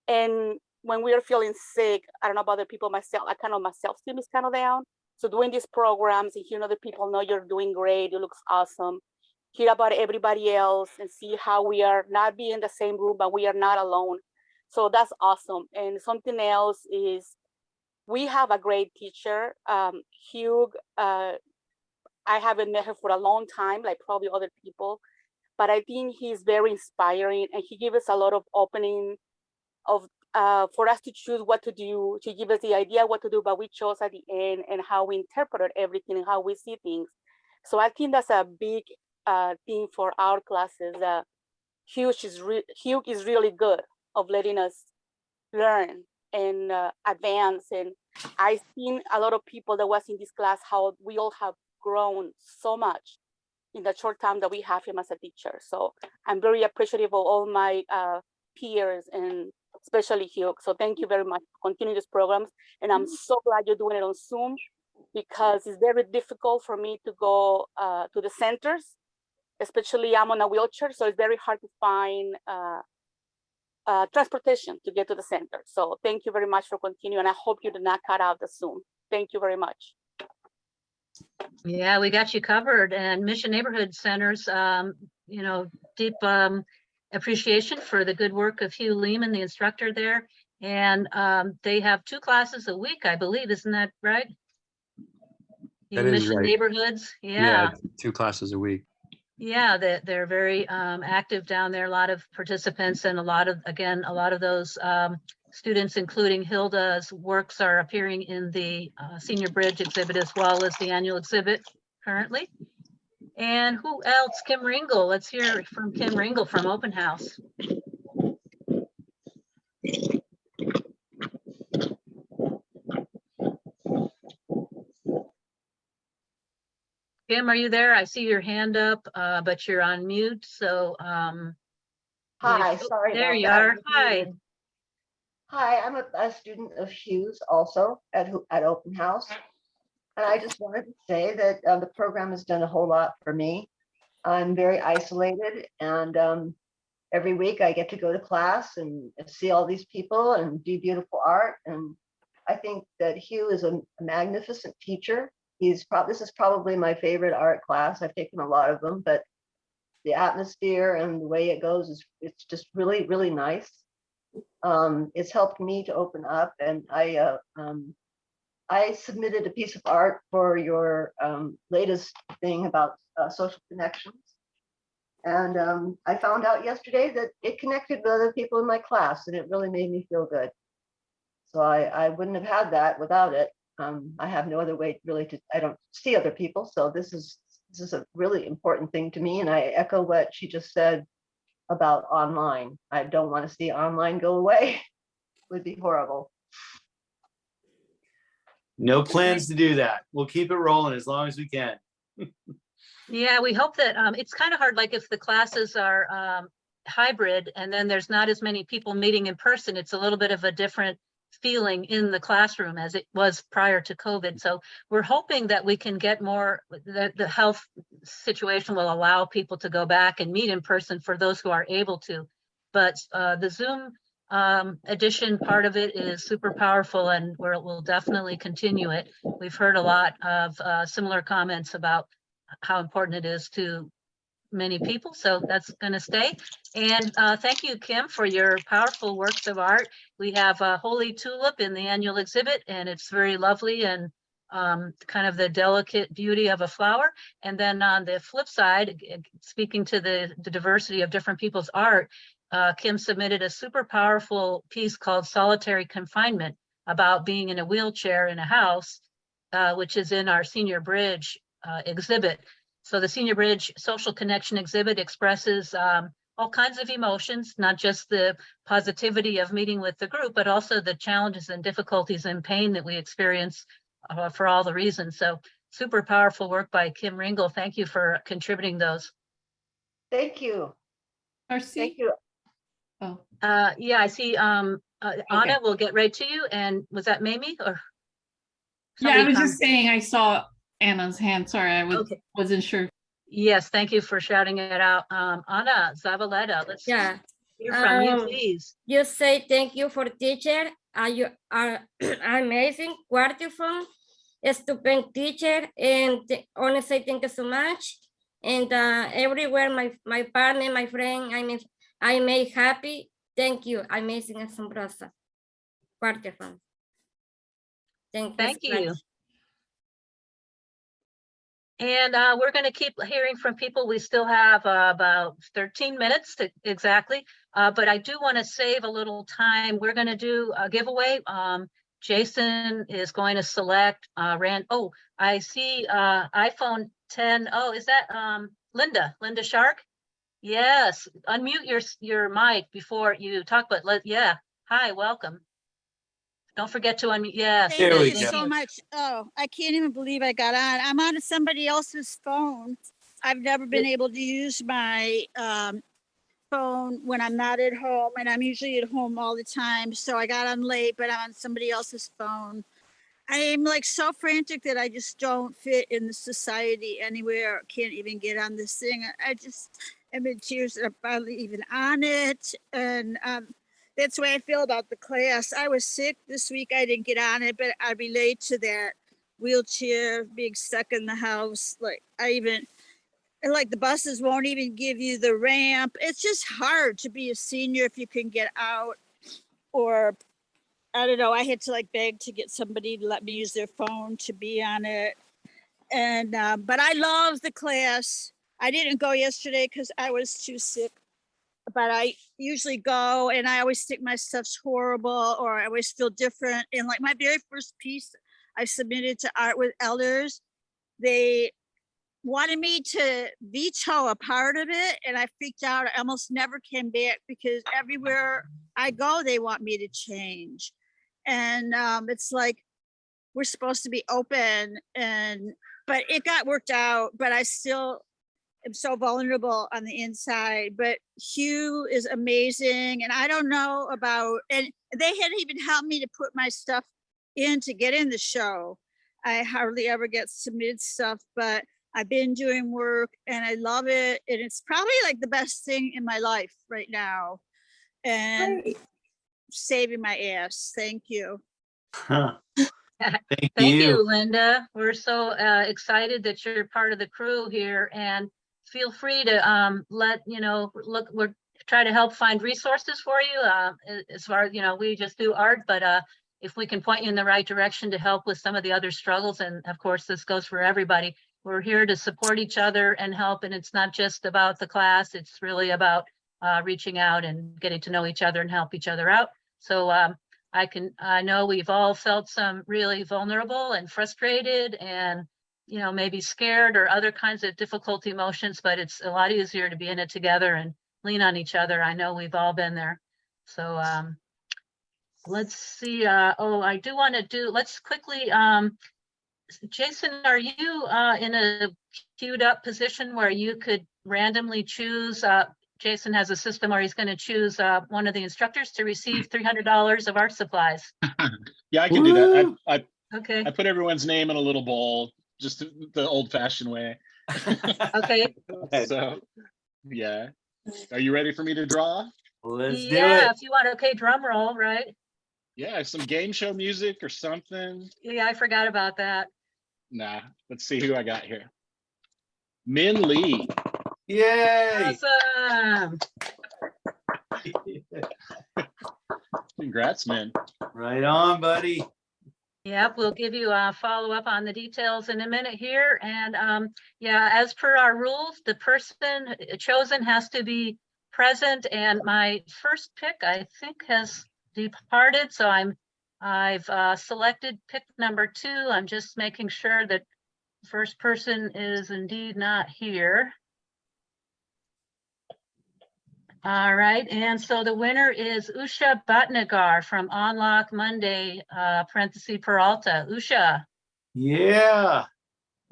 S8: And when we are feeling sick, I don't know about other people, my self-esteem is kind of down. So doing these programs and hearing other people know you're doing great, it looks awesome. Hear about everybody else and see how we are not being in the same room, but we are not alone. So that's awesome. And something else is, we have a great teacher, Hugh. I haven't met her for a long time, like probably other people, but I think he's very inspiring, and he gives us a lot of opening for us to choose what to do, to give us the idea what to do, but we chose at the end and how we interpret everything and how we see things. So I think that's a big thing for our classes. Hugh is really good of letting us learn and advance. And I've seen a lot of people that was in this class, how we all have grown so much in the short time that we have him as a teacher. So I'm very appreciative of all my peers and especially Hugh. So thank you very much for continuing these programs. And I'm so glad you're doing it on Zoom, because it's very difficult for me to go to the centers, especially I'm on a wheelchair. So it's very hard to find transportation to get to the center. So thank you very much for continuing. And I hope you did not cut out the Zoom. Thank you very much.
S3: Yeah, we got you covered. And Mission Neighborhood Centers, you know, deep appreciation for the good work of Hugh Lehman, the instructor there. And they have 2 classes a week, I believe. Isn't that right?
S10: That is
S3: Mission
S10: right.
S3: Neighborhoods. Yeah.
S10: 2 classes a week.
S3: Yeah, they're very active down there. A lot of participants and a lot of those students, including Hilda's works, are appearing in the Senior Bridge exhibit as well as the annual exhibit currently. And who else? Kim Ringle. Let's hear from Kim Ringle from Open House. Kim, are you there? I see your hand up, but you're on mute. So
S9: Hi, sorry
S3: there
S9: about
S3: you
S9: that.
S3: are.
S9: I'm
S3: Hi.
S9: muted. Hi, I'm a student of Hugh's also at Open House. And I just wanted to say that the program has done a whole lot for me. I'm very isolated, and every week I get to go to class and see all these people and do beautiful art. And I think that Hugh is a magnificent teacher. This is probably my favorite art class. I've taken a lot of them, but the atmosphere and the way it goes it's just really, really nice. It's helped me to open up, and I submitted a piece of art for your latest thing about social connections. And I found out yesterday that it connected with other people in my class, and it really made me feel good. So I wouldn't have had that without it. I have no other way really I don't see other people. So this is a really important thing to me. And I echo what she just said about online. I don't want to see online go away. It would be horrible.
S1: No plans to do that. We'll keep it rolling as long as we can.
S3: Yeah, we hope that it's kind of hard, like if the classes are hybrid and then there's not as many people meeting in person, it's a little bit of a different feeling in the classroom as it was prior to COVID. So we're hoping that we can get more, the health situation will allow people to go back and meet in person for those who are able to. But the Zoom edition part of it is super powerful, and we'll definitely continue it. We've heard a lot of similar comments about how important it is to many people, so that's going to stay. And thank you, Kim, for your powerful works of art. We have a Holy Tulip in the annual exhibit, and it's very lovely and kind of the delicate beauty of a flower. And then on the flip side, speaking to the diversity of different people's art, Kim submitted a super powerful piece called Solitary Confinement, about being in a wheelchair in a house, which is in our Senior Bridge exhibit. So the Senior Bridge Social Connection exhibit expresses all kinds of emotions, not just the positivity of meeting with the group, but also the challenges and difficulties and pain that we experience for all the reasons. So super powerful work by Kim Ringle. Thank you for contributing those.
S9: Thank you.
S4: Marcy?
S9: Thank you.
S4: Oh.
S3: Yeah, I see Anna will get right to you. And was that Mamie or?
S4: Yeah, I was just saying I saw Anna's hand. Sorry, I wasn't sure.
S3: Yes, thank you for shouting it out. Anna Zavaleta, let's hear from you, please.
S12: You say thank you for teacher. You are amazing, wonderful, stupend teacher, and honestly, thank you so much. And everywhere, my partner, my friend, I made happy. Thank you, amazing, asombrosa, wonderful.
S3: Thank you. And we're going to keep hearing from people. We still have about 13 minutes to exactly, but I do want to save a little time. We're going to do a giveaway. Jason is going to select oh, I see iPhone 10. Oh, is that Linda Shark? Yes, unmute your mic before you talk, but yeah. Hi, welcome. Don't forget to unmute. Yes.
S1: There
S13: Thank
S1: we
S13: you
S1: go.
S3: thank
S13: so
S3: you.
S13: much. Oh, I can't even believe I got on. I'm on somebody else's phone. I've never been able to use my phone when I'm not at home, and I'm usually at home all the time. So I got on late, but I'm on somebody else's phone. I am like so frantic that I just don't fit in the society anywhere. Can't even get on this thing. I just am in tears that I'm finally even on it. And that's the way I feel about the class. I was sick this week. I didn't get on it, but I relate to that wheelchair, being stuck in the house. Like the buses won't even give you the ramp. It's just hard to be a senior if you can get out, or I don't know. I had to like beg to get somebody to let me use their phone to be on it. And, but I love the class. I didn't go yesterday because I was too sick, but I usually go, and I always think my stuff's horrible, or I always feel different. And like my very first piece I submitted to Art with Elders, they wanted me to veto a part of it, and I freaked out. I almost never came back because everywhere I go, they want me to change. And it's like, we're supposed to be open, but it got worked out, but I still am so vulnerable on the inside. But Hugh is amazing. And I don't know about, and they hadn't even helped me to put my stuff in to get in the show. I hardly ever get submitted stuff, but I've been doing work and I love it. And it's probably like the best thing in my life right now. And saving my ass. Thank you.
S1: Thank
S3: Thank
S1: you.
S3: you, Linda. We're so excited that you're part of the crew here, and feel free to we're try to help find resources for you. As far as, we just do art, but if we can point you in the right direction to help with some of the other struggles, and of course, this goes for everybody. We're here to support each other and help, and it's not just about the class. It's really about reaching out and getting to know each other and help each other out. So I know we've all felt some really vulnerable and frustrated and, maybe scared or other kinds of difficult emotions, but it's a lot easier to be in it together and lean on each other. I know we've all been there. So let's see. I do want to let's quickly, Jason, are you in a queued up position where you could randomly choose, Jason has a system where he's going to choose one of the instructors to receive $300 of art supplies.
S11: Yeah, I can do that.
S3: Okay.
S11: I put everyone's name in a little bowl, just the old fashioned way.
S3: Okay.
S11: So, yeah. Are you ready for me to draw?
S1: Let's do
S3: Yeah,
S1: it.
S3: if you want. Okay, drum roll, right?
S11: Yeah, some game show music or something.
S3: Yeah, I forgot about that.
S11: Nah, let's see who I got here. Min Lee.
S1: Yay!
S3: Awesome.
S11: Congrats, Min.
S1: Right on, buddy.
S3: Yep, we'll give you a follow up on the details in a minute here. And yeah, as per our rules, the person chosen has to be present. And my first pick, I think, has departed. So I've selected pick number 2. I'm just making sure that the first person is indeed not here. All right, and so the winner is Usha Bhatnagar from Unlock Monday, parenthesis Peralta. Usha.
S1: Yeah.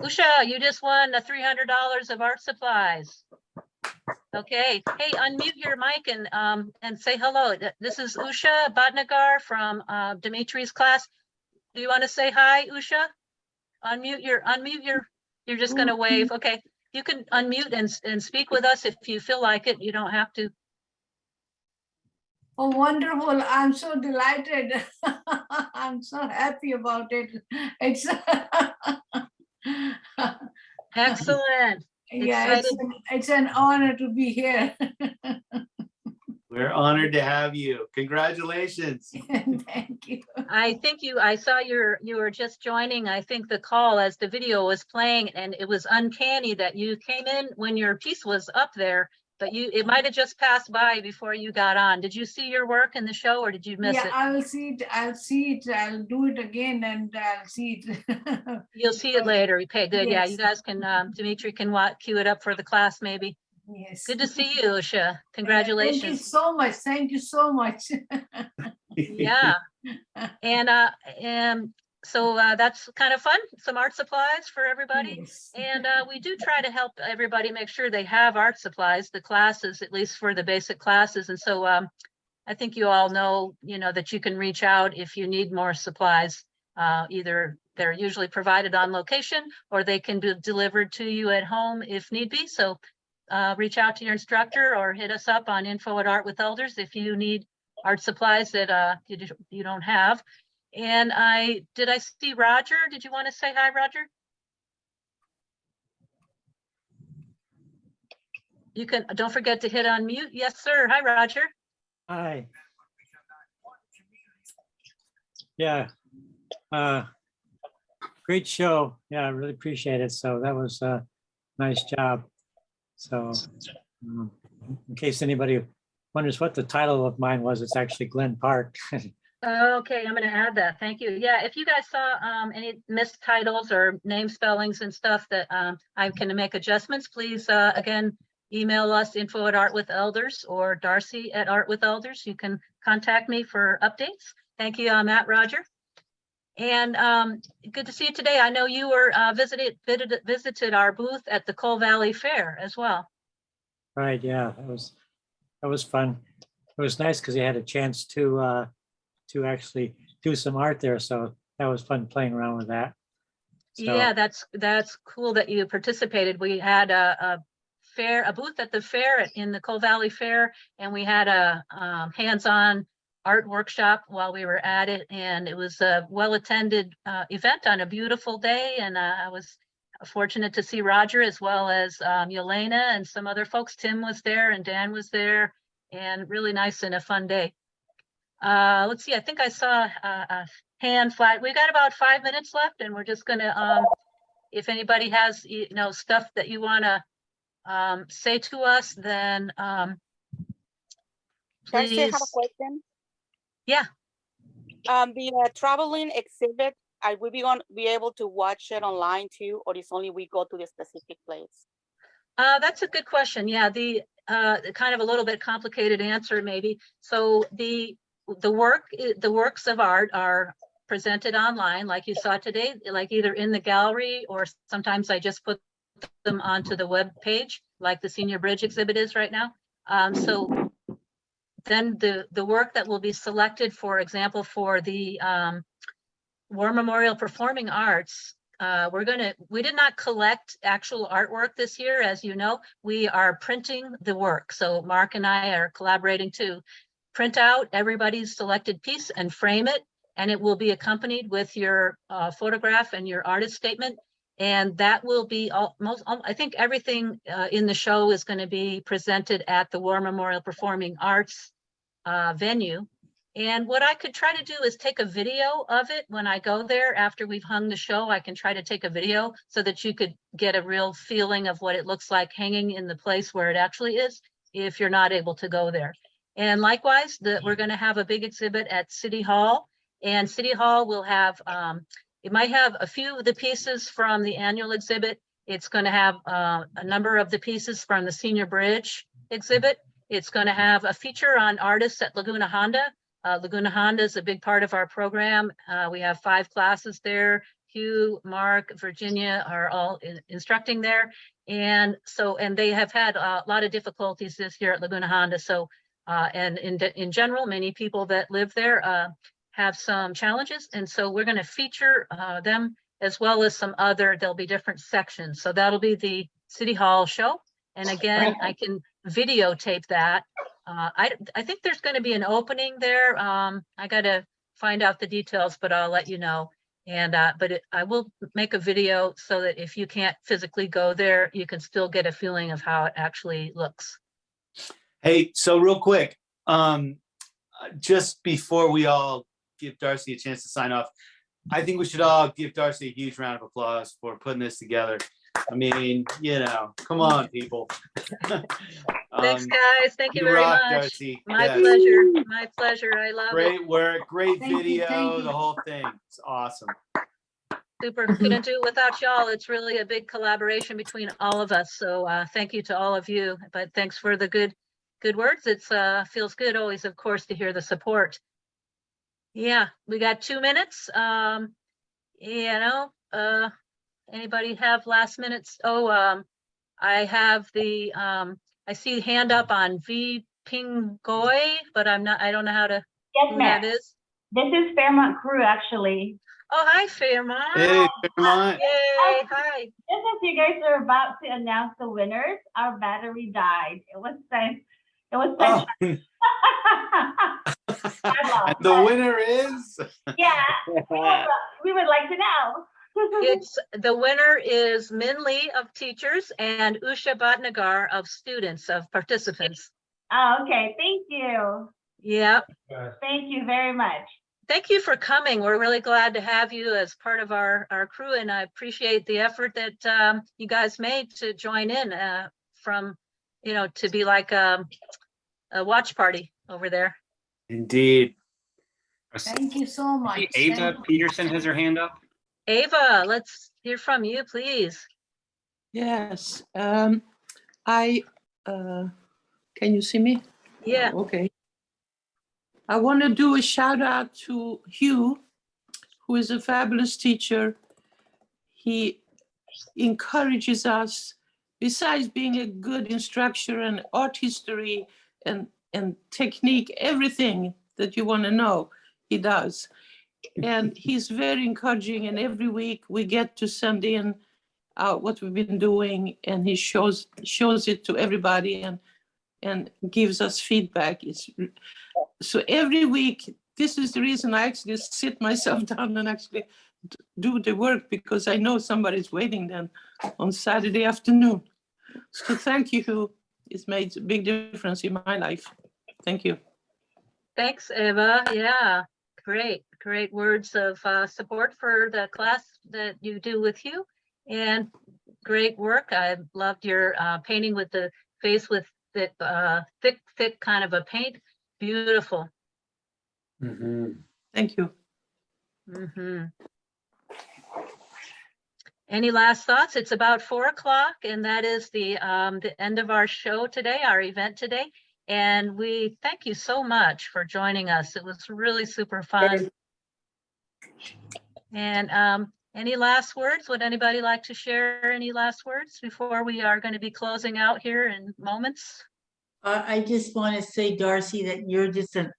S3: Usha, you just won the $300 of art supplies. Okay, hey, unmute your mic and say hello. This is Usha Bhatnagar from Dimitri's class. Do you want to say hi, Usha? You're just gonna wave. Okay, you can unmute and speak with us if you feel like it. You don't have to.
S14: Oh, wonderful. I'm so delighted. I'm so happy about it. It's
S3: excellent.
S14: Yeah, it's an honor to be here.
S1: We're honored to have you. Congratulations.
S14: Thank you.
S3: I saw you were just joining, I think, the call as the video was playing, and it was uncanny that you came in when your piece was up there, but it might have just passed by before you got on. Did you see your work in the show, or did you miss it?
S14: I will see it. I'll see it. I'll do it again, and I'll see it.
S3: You'll see it later. Okay, good.
S14: Yes.
S3: Yeah, you guys can, Dimitri can cue it up for the class maybe.
S14: Yes.
S3: Good to see you, Usha. Congratulations.
S14: Thank you so much. Thank you so much.
S3: Yeah. And so that's kind of fun, some art supplies for everybody.
S14: Yes.
S3: And we do try to help everybody make sure they have art supplies, the classes, at least for the basic classes. And so I think you all know, that you can reach out if you need more supplies. Either they're usually provided on location or they can be delivered to you at home if need be. So reach out to your instructor or hit us up on info@artwithelders if you need art supplies that you don't have. And did I see Roger? Did you want to say hi, Roger? You can, don't forget to hit unmute. Yes, sir. Hi, Roger.
S15: Hi. Yeah. Great show. Yeah, I really appreciate it. So that was a nice job. So in case anybody wonders what the title of mine was, it's actually Glen Park.
S3: Okay, I'm going to add that. Thank you. Yeah, if you guys saw any missed titles or name spellings and stuff that I can make adjustments, please, again, email us info@artwithelders or Darcy@artwithelders. You can contact me for updates. Thank you, Matt, Roger. And good to see you today. I know you were visited our booth at the Coal Valley Fair as well.
S15: Right. Yeah, that was fun. It was nice because you had a chance to actually do some art there. So that was fun playing around with that. So,
S3: yeah, that's cool that you participated. We had a booth at the fair in the Coal Valley Fair, and we had a hands-on art workshop while we were at it, and it was a well-attended event on a beautiful day. And I was fortunate to see Roger as well as Yelena and some other folks. Tim was there and Dan was there, and really nice and a fun day. Let's see, I think I saw a hand flag. We got about 5 minutes left, and we're just gonna, if anybody has, stuff that you wanna say to us, then
S8: Darcy, I have a
S3: please.
S8: question.
S3: Yeah.
S8: The traveling exhibit, will be able to watch it online too, or is only we go to the specific place?
S3: That's a good question. Yeah, the kind of a little bit complicated answer maybe. So the works of art are presented online, like you saw today, like either in the gallery, or sometimes I just put them onto the web page, like the Senior Bridge exhibit is right now. So then the work that will be selected, for example, for the War Memorial Performing Arts, we did not collect actual artwork this year. As you know, we are printing the work. So Mark and I are collaborating to print out everybody's selected piece and frame it. And it will be accompanied with your photograph and your artist statement. And that will be I think everything in the show is going to be presented at the War Memorial Performing Arts venue. And what I could try to do is take a video of it when I go there after we've hung the show. I can try to take a video so that you could get a real feeling of what it looks like hanging in the place where it actually is, if you're not able to go there. And likewise, we're going to have a big exhibit at City Hall, and City Hall will have, it might have a few of the pieces from the annual exhibit. It's going to have a number of the pieces from the Senior Bridge exhibit. It's going to have a feature on artists at Laguna Honda. Laguna Honda is a big part of our program. We have 5 classes there. Hugh, Mark, Virginia are all instructing there. And they have had a lot of difficulties this year at Laguna Honda. So, and in general, many people that live there have some challenges. And so we're going to feature them, as well as some other, there'll be different sections. So that'll be the City Hall show. And again, I can videotape that. I think there's going to be an opening there. I got to find out the details, but I'll let you know. And I will make a video so that if you can't physically go there, you can still get a feeling of how it actually looks.
S1: Hey, so real quick, just before we all give Darcy a chance to sign off, I think we should all give Darcy a huge round of applause for putting this together. I mean, come on, people.
S3: Thanks, guys. Thank you very
S1: rock,
S3: much.
S1: Darcy.
S3: My
S1: Yes.
S3: pleasure. My pleasure. I love it.
S1: Great work, great
S14: Thank you,
S1: video,
S14: thank you.
S1: the whole thing. It's awesome.
S3: Super. Couldn't do it without y'all. It's really a big collaboration between all of us. So thank you to all of you. But thanks for the good words. It's feels good always, of course, to hear the support. Yeah, we got 2 minutes. Anybody have last minutes? Oh, I have the, I see hand up on V Ping Goy, but I don't know how to,
S16: Yes,
S3: who
S16: ma'am.
S3: that is.
S16: This is Fairmont Crew, actually.
S3: Oh, hi, Fairmont.
S1: Hey, Fairmont.
S3: Yay, hi.
S16: Just as you guys are about to announce the winners, our battery died. It was such.
S1: Oh. And the winner is?
S16: Yeah, we would like to know.
S3: The winner is Min Lee of teachers and Usha Bhatnagar of students, of participants.
S16: Oh, okay, thank you.
S3: Yep.
S16: Thank you very much.
S3: Thank you for coming. We're really glad to have you as part of our crew, and I appreciate the effort that you guys made to join in to be like a watch party over there.
S1: Indeed.
S14: Thank you so much.
S10: Ava Peterson has her hand up.
S3: Ava, let's hear from you, please.
S18: Yes, can you see me?
S3: Yeah.
S18: Okay. I want to do a shout out to Hugh, who is a fabulous teacher. He encourages us, besides being a good instructor and art history and technique, everything that you want to know, he does. And he's very encouraging, and every week we get to send in what we've been doing, and he shows it to everybody and gives us feedback. So every week, this is the reason I actually sit myself down and actually do the work, because I know somebody's waiting then on Saturday afternoon. So thank you. It's made a big difference in my life. Thank you.
S3: Thanks, Eva. Yeah, great words of support for the class that you do with you, and great work. I loved your painting with the face with the thick kind of a paint. Beautiful.
S18: Thank you.
S3: Any last thoughts? It's about 4 o'clock, and that is the end of our show today, our event today. And we thank you so much for joining us. It was really super fun. And any last words? Would anybody like to share any last words before we are going to be closing out here in moments?
S23: I just want to say, Darcy, that you're just an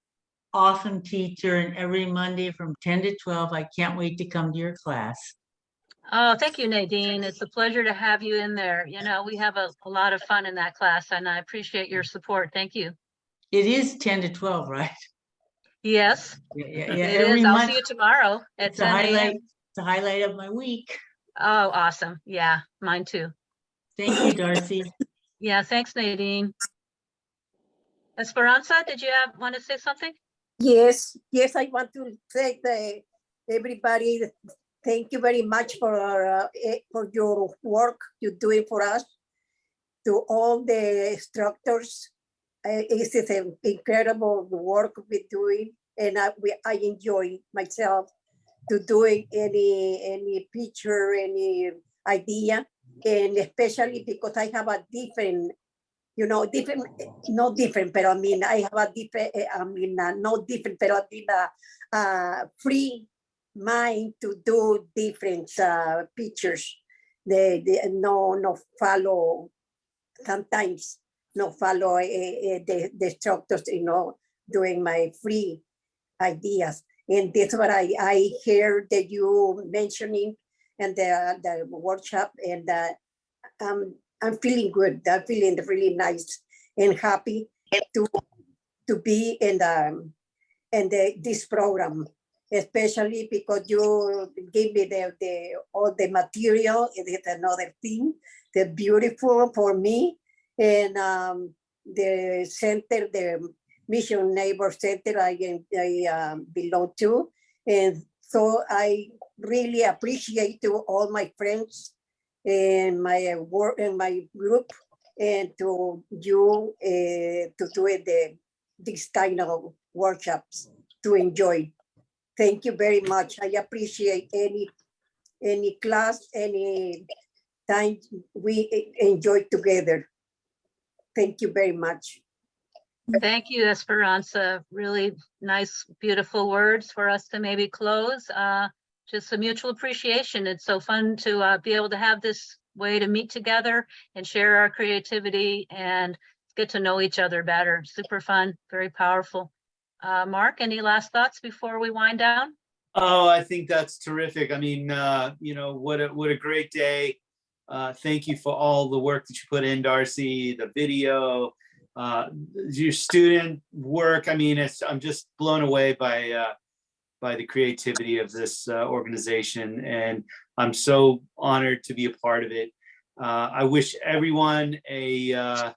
S23: awesome teacher, and every Monday from 10 to 12, I can't wait to come to your class.
S3: Oh, thank you, Nadine. It's a pleasure to have you in there. You know, we have a lot of fun in that class, and I appreciate your support. Thank you.
S23: It is 10 to 12, right?
S3: Yes.
S23: Yeah,
S3: It is. I'll see you tomorrow at 10 a.m.
S23: It's the highlight of my week.
S3: Oh, awesome. Yeah, mine too.
S23: Thank you, Darcy.
S3: Yeah, thanks, Nadine. Esperanza, did you want to say something?
S24: Yes, I want to thank everybody. Thank you very much for your work you're doing for us. To all the instructors, it's an incredible work we're doing, and I enjoy myself to doing any picture, any idea, and especially because I have a different. Not different, but I mean, I have a different, not different, but I mean, free mind to do different pictures. No follow, sometimes no follow the instructors, doing my free ideas. And that's what I hear that you mentioning and the workshop, and I'm feeling good. I'm feeling really nice and happy to be in this program, especially because you gave me all the material. It is another thing. They're beautiful for me, and the center, the Mission Neighbor Center, I belong to, and so I really appreciate to all my friends and my work and my group, and to you to do this kind of workshops to enjoy. Thank you very much. I appreciate any class, any time we enjoy together. Thank you very much.
S3: Thank you, Esperanza. Really nice, beautiful words for us to maybe close. Just a mutual appreciation. It's so fun to be able to have this way to meet together and share our creativity and get to know each other better. Super fun, very powerful. Mark, any last thoughts before we wind down?
S1: Oh, I think that's terrific. I mean, you know, what a great day. Thank you for all the work that you put in, Darcy, the video, your student work. I mean, I'm just blown away by the creativity of this organization, and I'm so honored to be a part of it. I wish everyone a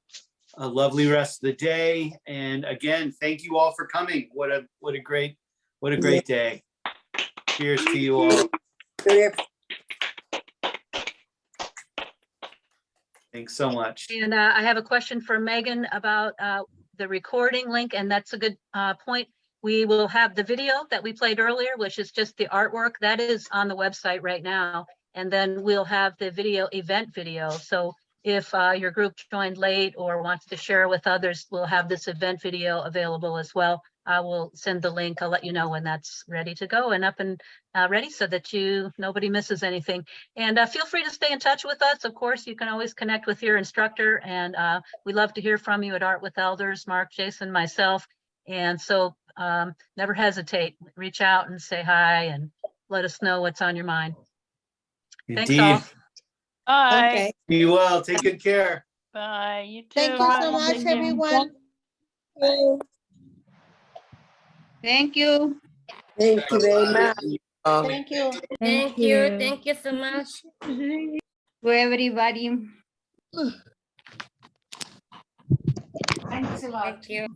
S1: lovely rest of the day, and again, thank you all for coming. What a great day. Cheers to you all. Thanks so much.
S3: And I have a question for Megan about the recording link, and that's a good point. We will have the video that we played earlier, which is just the artwork that is on the website right now. And then we'll have the event video. So if your group joined late or wants to share with others, we'll have this event video available as well. I will send the link. I'll let you know when that's ready to go and up and ready so that nobody misses anything. And feel free to stay in touch with us. Of course, you can always connect with your instructor, and we love to hear from you at Art with Elders, Mark, Jason, myself. And so never hesitate, reach out and say hi and let us know what's on your mind. Thanks
S1: Indeed.
S3: all.
S7: Bye.
S1: Be well. Take good care.
S7: Bye. You too.
S14: Thank you so much, everyone.
S13: Thank you.
S24: Thank you very much.
S14: Thank you.
S12: Thank you. Thank you so much.
S13: To everybody.
S14: Thanks a lot.
S12: Thank you.